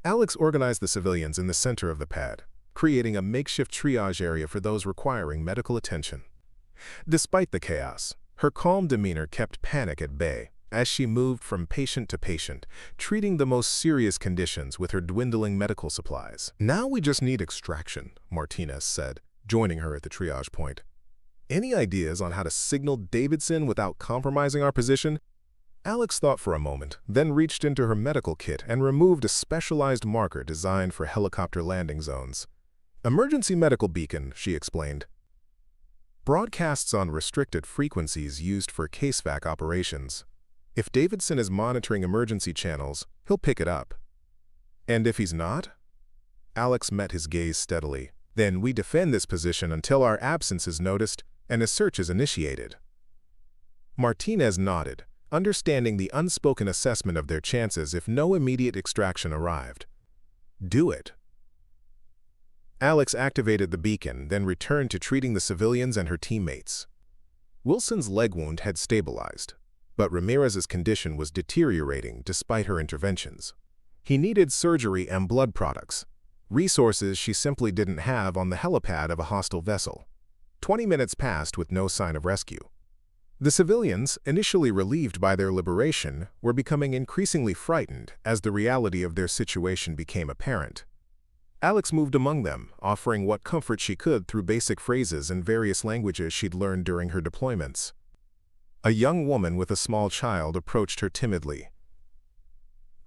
Alex organized the civilians in the center of the pad, creating a makeshift triage area for those requiring medical attention. Despite the chaos, her calm demeanor kept panic at bay as she moved from patient to patient, treating the most serious conditions with her dwindling medical supplies. "Now we just need extraction," Martinez said, joining her at the triage point. "Any ideas on how to signal Davidson without compromising our position?" Alex thought for a moment, then reached into her medical kit and removed a specialized marker designed for helicopter landing zones. "Emergency medical beacon," she explained. "Broadcasts on restricted frequencies used for casevac operations. If Davidson is monitoring emergency channels, he'll pick it up." "And if he's not?" Alex met his gaze steadily. "Then we defend this position until our absence is noticed and a search is initiated." Martinez nodded, understanding the unspoken assessment of their chances if no immediate extraction arrived. "Do it." Alex activated the beacon, then returned to treating the civilians and her teammates. Wilson's leg wound had stabilized, but Ramirez's condition was deteriorating despite her interventions. He needed surgery and blood products, resources she simply didn't have on the helipad of a hostile vessel. 20 minutes passed with no sign of rescue. The civilians, initially relieved by their liberation, were becoming increasingly frightened as the reality of their situation became apparent. Alex moved among them, offering what comfort she could through basic phrases in various languages she'd learned during her deployments. A young woman with a small child approached her timidly.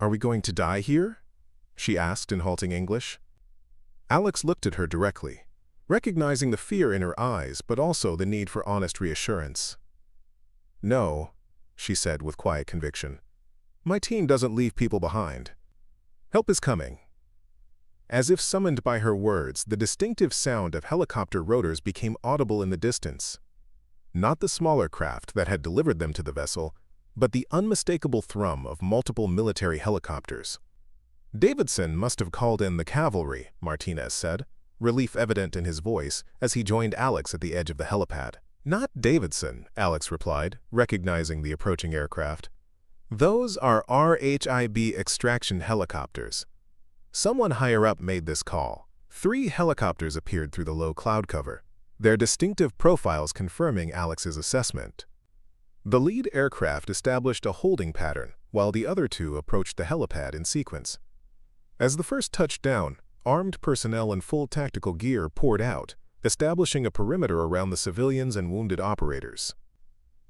"Are we going to die here?" she asked in halting English. Alex looked at her directly, recognizing the fear in her eyes but also the need for honest reassurance. "No," she said with quiet conviction. "My team doesn't leave people behind. Help is coming." As if summoned by her words, the distinctive sound of helicopter rotors became audible in the distance. Not the smaller craft that had delivered them to the vessel, but the unmistakable thrum of multiple military helicopters. "Davidson must have called in the cavalry," Martinez said, relief evident in his voice as he joined Alex at the edge of the helipad. "Not Davidson," Alex replied, recognizing the approaching aircraft. "Those are RHIB extraction helicopters. Someone higher up made this call." 3 helicopters appeared through the low cloud cover, their distinctive profiles confirming Alex's assessment. The lead aircraft established a holding pattern, while the other 2 approached the helipad in sequence. As the first touched down, armed personnel in full tactical gear poured out, establishing a perimeter around the civilians and wounded operators.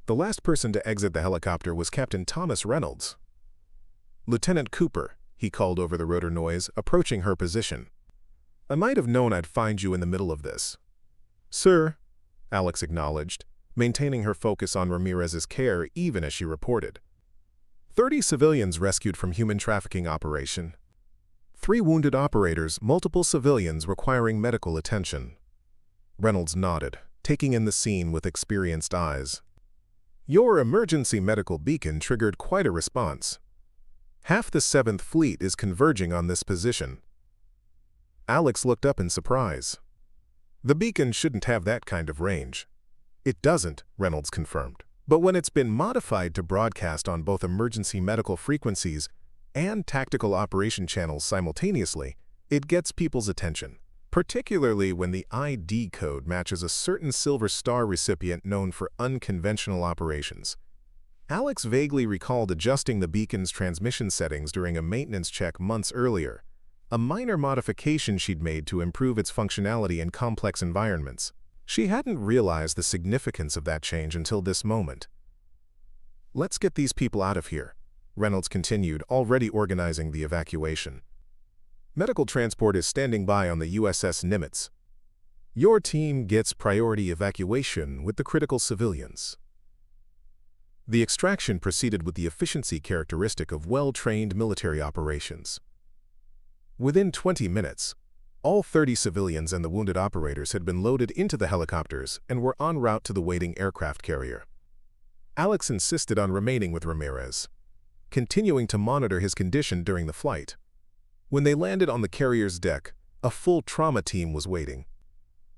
The last person to exit the helicopter was Captain Thomas Reynolds. "Lieutenant Cooper," he called over the rotor noise, approaching her position. "I might have known I'd find you in the middle of this." "Sir," Alex acknowledged, maintaining her focus on Ramirez's care even as she reported. 30 civilians rescued from human trafficking operation. 3 wounded operators, multiple civilians requiring medical attention. Reynolds nodded, taking in the scene with experienced eyes. "Your emergency medical beacon triggered quite a response. Half the 7th Fleet is converging on this position." Alex looked up in surprise. "The beacon shouldn't have that kind of range." "It doesn't," Reynolds confirmed. "But when it's been modified to broadcast on both emergency medical frequencies and tactical operation channels simultaneously, It gets people's attention, particularly when the ID code matches a certain Silver Star recipient known for unconventional operations. Alex vaguely recalled adjusting the beacon's transmission settings during a maintenance check months earlier, a minor modification she'd made to improve its functionality in complex environments. She hadn't realized the significance of that change until this moment. "Let's get these people out of here," Reynolds continued, already organizing the evacuation. "Medical transport is standing by on the USS Nimitz. Your team gets priority evacuation with the critical civilians." The extraction proceeded with the efficiency characteristic of well-trained military operations. Within 20 minutes, all 30 civilians and the wounded operators had been loaded into the helicopters and were en route to the waiting aircraft carrier. Alex insisted on remaining with Ramirez, continuing to monitor his condition during the flight. When they landed on the carrier's deck, a full trauma team was waiting.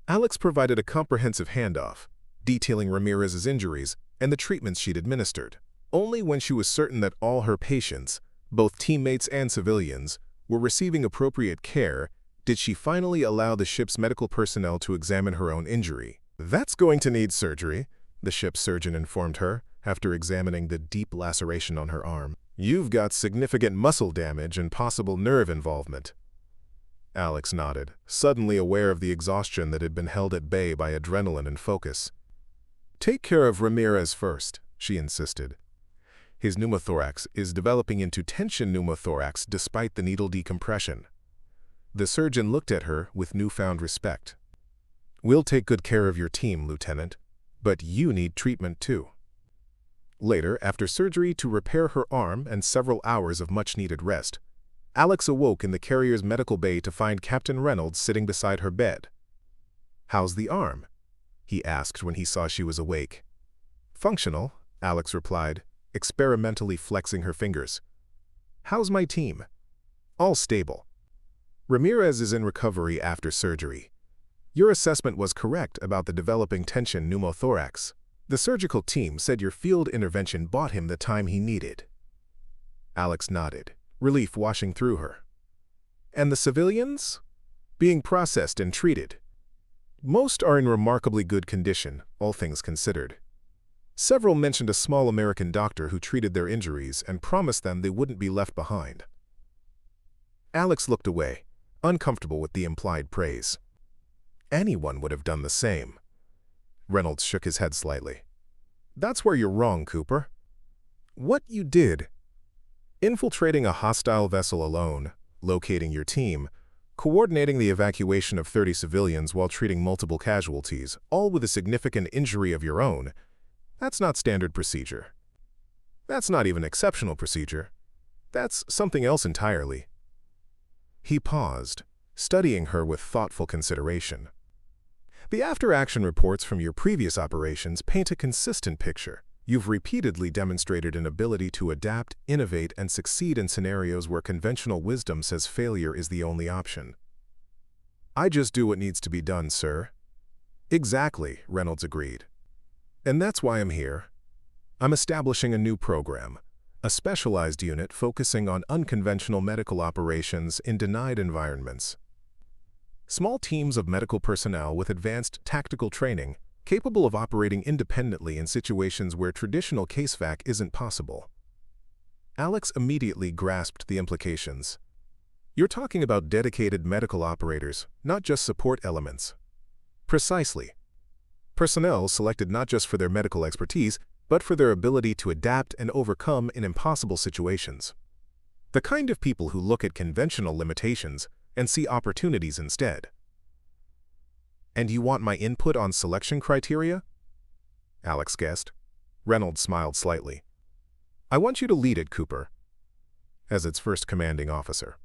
Alex provided a comprehensive handoff, detailing Ramirez's injuries and the treatments she'd administered. Only when she was certain that all her patients, both teammates and civilians, were receiving appropriate care did she finally allow the ship's medical personnel to examine her own injury. "That's going to need surgery," the ship's surgeon informed her, after examining the deep laceration on her arm. "You've got significant muscle damage and possible nerve involvement." Alex nodded, suddenly aware of the exhaustion that had been held at bay by adrenaline and focus. "Take care of Ramirez first," she insisted. "His pneumothorax is developing into tension pneumothorax despite the needle decompression." The surgeon looked at her with newfound respect. "We'll take good care of your team, Lieutenant, but you need treatment too." Later, after surgery to repair her arm and several hours of much-needed rest, Alex awoke in the carrier's medical bay to find Captain Reynolds sitting beside her bed. "How's the arm?" he asked when he saw she was awake. "Functional," Alex replied, experimentally flexing her fingers. "How's my team?" "All stable. Ramirez is in recovery after surgery. Your assessment was correct about the developing tension pneumothorax. The surgical team said your field intervention bought him the time he needed." Alex nodded, relief washing through her. "And the civilians?" "Being processed and treated. Most are in remarkably good condition, all things considered. Several mentioned a small American doctor who treated their injuries and promised them they wouldn't be left behind." Alex looked away, uncomfortable with the implied praise. "Anyone would have done the same." Reynolds shook his head slightly. "That's where you're wrong, Cooper. What you did, infiltrating a hostile vessel alone, locating your team, coordinating the evacuation of 30 civilians while treating multiple casualties, all with a significant injury of your own, that's not standard procedure. That's not even exceptional procedure. That's something else entirely." He paused, studying her with thoughtful consideration. "The after-action reports from your previous operations paint a consistent picture. You've repeatedly demonstrated an ability to adapt, innovate, and succeed in scenarios where conventional wisdom says failure is the only option." "I just do what needs to be done, sir." "Exactly," Reynolds agreed. "And that's why I'm here. I'm establishing a new program, a specialized unit focusing on unconventional medical operations in denied environments. Small teams of medical personnel with advanced tactical training, capable of operating independently in situations where traditional casevac isn't possible." Alex immediately grasped the implications. "You're talking about dedicated medical operators, not just support elements." "Precisely. Personnel selected not just for their medical expertise, but for their ability to adapt and overcome in impossible situations. The kind of people who look at conventional limitations and see opportunities instead." "And you want my input on selection criteria?" Alex guessed. Reynolds smiled slightly. "I want you to lead it, Cooper, as its first commanding officer."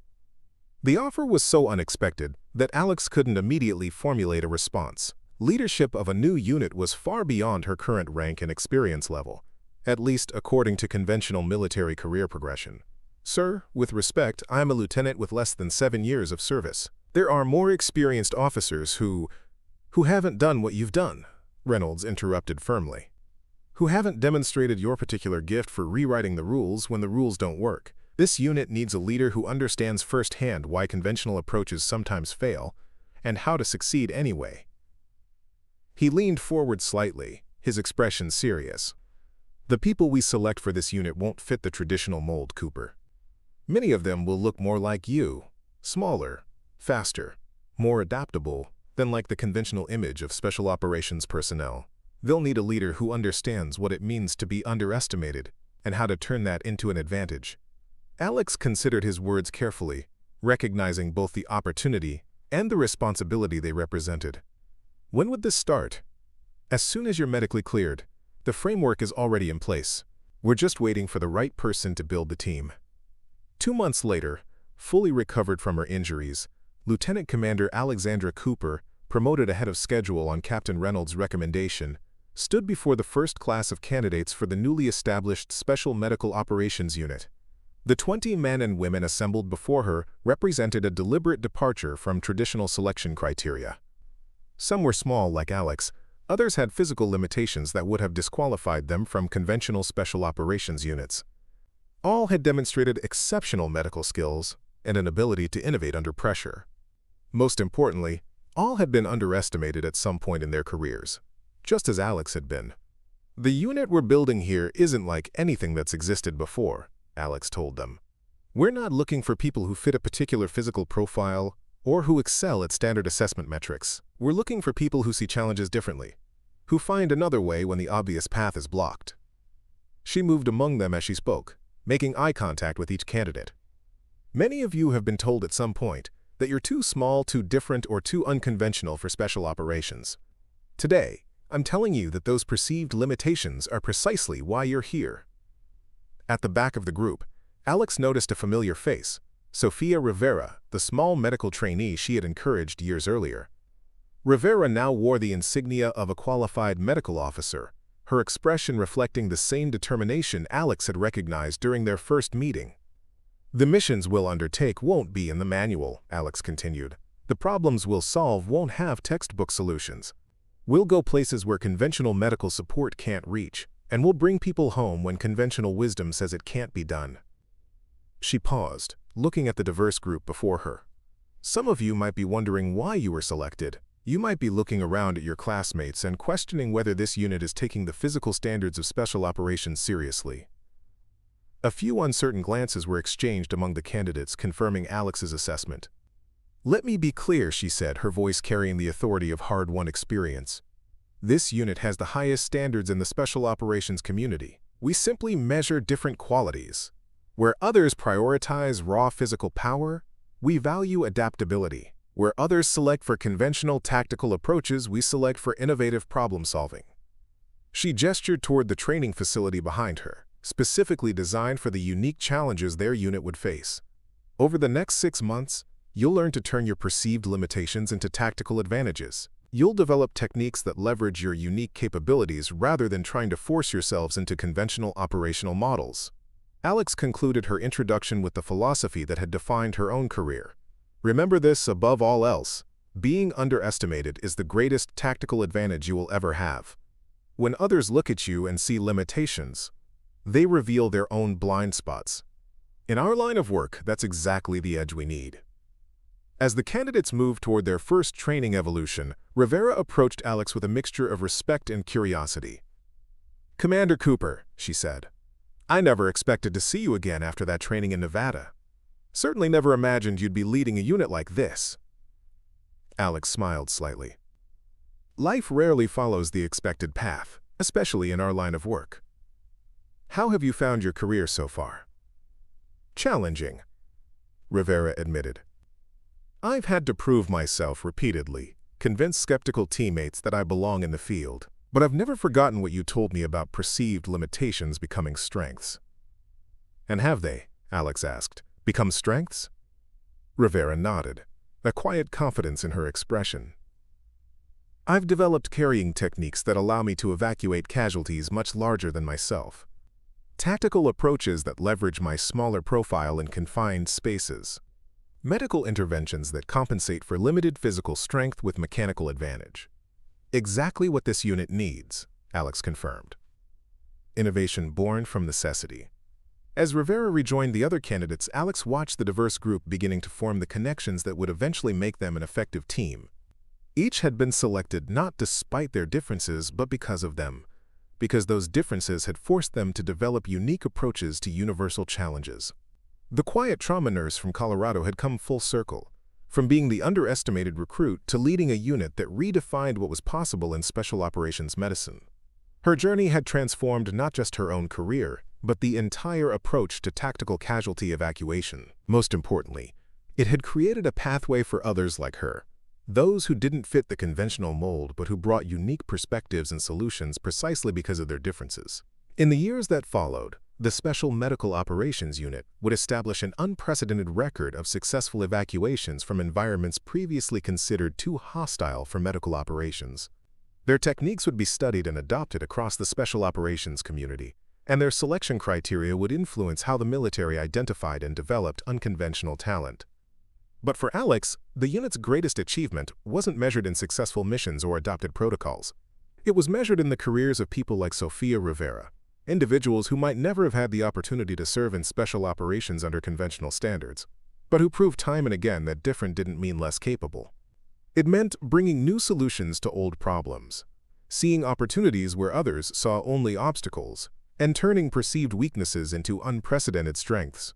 The offer was so unexpected that Alex couldn't immediately formulate a response. Leadership of a new unit was far beyond her current rank and experience level, at least according to conventional military career progression. "Sir, with respect, I am a lieutenant with less than 7 years of service. There are more experienced officers who haven't done what you've done," Reynolds interrupted firmly. "Who haven't demonstrated your particular gift for rewriting the rules when the rules don't work, This unit needs a leader who understands firsthand why conventional approaches sometimes fail and how to succeed anyway. He leaned forward slightly, his expression serious. The people we select for this unit won't fit the traditional mold, Cooper. Many of them will look more like you, smaller, faster, more adaptable than like the conventional image of special operations personnel. They'll need a leader who understands what it means to be underestimated and how to turn that into an advantage. Alex considered his words carefully, recognizing both the opportunity and the responsibility they represented. When would this start? As soon as you're medically cleared. The framework is already in place. We're just waiting for the right person to build the team. 2 months later, fully recovered from her injuries, Lieutenant Commander Alexandra Cooper, promoted ahead of schedule on Captain Reynolds' recommendation, stood before the first class of candidates for the newly established Special Medical Operations Unit. The 20 men and women assembled before her represented a deliberate departure from traditional selection criteria. Some were small, like Alex. Others had physical limitations that would have disqualified them from conventional special operations units. All had demonstrated exceptional medical skills and an ability to innovate under pressure. Most importantly, all had been underestimated at some point in their careers, just as Alex had been. The unit we're building here isn't like anything that's existed before, Alex told them. We're not looking for people who fit a particular physical profile or who excel at standard assessment metrics. We're looking for people who see challenges differently, who find another way when the obvious path is blocked. She moved among them as she spoke, making eye contact with each candidate. Many of you have been told at some point that you're too small, too different, or too unconventional for special operations. Today, I'm telling you that those perceived limitations are precisely why you're here. At the back of the group, Alex noticed a familiar face, Sofia Rivera, the small medical trainee she had encouraged years earlier. Rivera now wore the insignia of a qualified medical officer, her expression reflecting the same determination Alex had recognized during their first meeting. The missions we'll undertake won't be in the manual, Alex continued. The problems we'll solve won't have textbook solutions. We'll go places where conventional medical support can't reach, and we'll bring people home when conventional wisdom says it can't be done. She paused, looking at the diverse group before her. Some of you might be wondering why you were selected. You might be looking around at your classmates and questioning whether this unit is taking the physical standards of special operations seriously. A few uncertain glances were exchanged among the candidates, confirming Alex's assessment. Let me be clear, she said, her voice carrying the authority of hard-won experience. This unit has the highest standards in the special operations community. We simply measure different qualities. Where others prioritize raw physical power, we value adaptability. Where others select for conventional tactical approaches, we select for innovative problem-solving. She gestured toward the training facility behind her, specifically designed for the unique challenges their unit would face. Over the next 6 months, you'll learn to turn your perceived limitations into tactical advantages. You'll develop techniques that leverage your unique capabilities rather than trying to force yourselves into conventional operational models. Alex concluded her introduction with the philosophy that had defined her own career. Remember this above all else: being underestimated is the greatest tactical advantage you will ever have. When others look at you and see limitations, they reveal their own blind spots. In our line of work, that's exactly the edge we need. As the candidates moved toward their first training evolution, Rivera approached Alex with a mixture of respect and curiosity. "Commander Cooper," she said, "I never expected to see you again after that training in Nevada. Certainly never imagined you'd be leading a unit like this." Alex smiled slightly. Life rarely follows the expected path, especially in our line of work. How have you found your career so far? Challenging, Rivera admitted. I've had to prove myself repeatedly, convince skeptical teammates that I belong in the field, but I've never forgotten what you told me about perceived limitations becoming strengths. And have they, Alex asked, become strengths? Rivera nodded, a quiet confidence in her expression. I've developed carrying techniques that allow me to evacuate casualties much larger than myself. Tactical approaches that leverage my smaller profile in confined spaces. Medical interventions that compensate for limited physical strength with mechanical advantage. Exactly what this unit needs, Alex confirmed. Innovation born from necessity. As Rivera rejoined the other candidates, Alex watched the diverse group beginning to form the connections that would eventually make them an effective team. Each had been selected not despite their differences, but because of them, because those differences had forced them to develop unique approaches to universal challenges. The quiet trauma nurse from Colorado had come full circle, from being the underestimated recruit to leading a unit that redefined what was possible in special operations medicine. Her journey had transformed not just her own career, but the entire approach to tactical casualty evacuation. Most importantly, it had created a pathway for others like her, those who didn't fit the conventional mold but who brought unique perspectives and solutions precisely because of their differences. In the years that followed, the Special Medical Operations Unit would establish an unprecedented record of successful evacuations from environments previously considered too hostile for medical operations. Their techniques would be studied and adopted across the special operations community, and their selection criteria would influence how the military identified and developed unconventional talent. But for Alex, the unit's greatest achievement wasn't measured in successful missions or adopted protocols. It was measured in the careers of people like Sofia Rivera, individuals who might never have had the opportunity to serve in special operations under conventional standards, but who proved time and again that different didn't mean less capable. It meant bringing new solutions to old problems, seeing opportunities where others saw only obstacles, and turning perceived weaknesses into unprecedented strengths.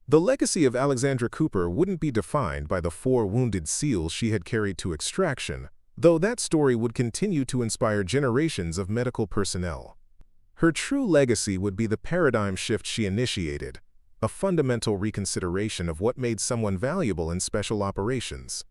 The legacy of Alexandra Cooper wouldn't be defined by the 4 wounded SEALs she had carried to extraction, though that story would continue to inspire generations of medical personnel. Her true legacy would be the paradigm shift she initiated, a fundamental reconsideration of what made someone valuable in special operations.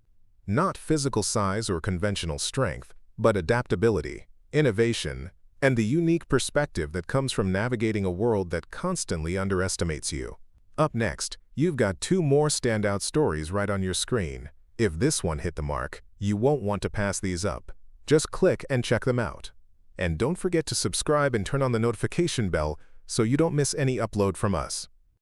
Not physical size or conventional strength, but adaptability, innovation, and the unique perspective that comes from navigating a world that constantly underestimates you. Up next, you've got 2 more standout stories right on your screen. If this one hit the mark, you won't want to pass these up. Just click and check them out. And don't forget to subscribe and turn on the notification bell so you don't miss any upload from us.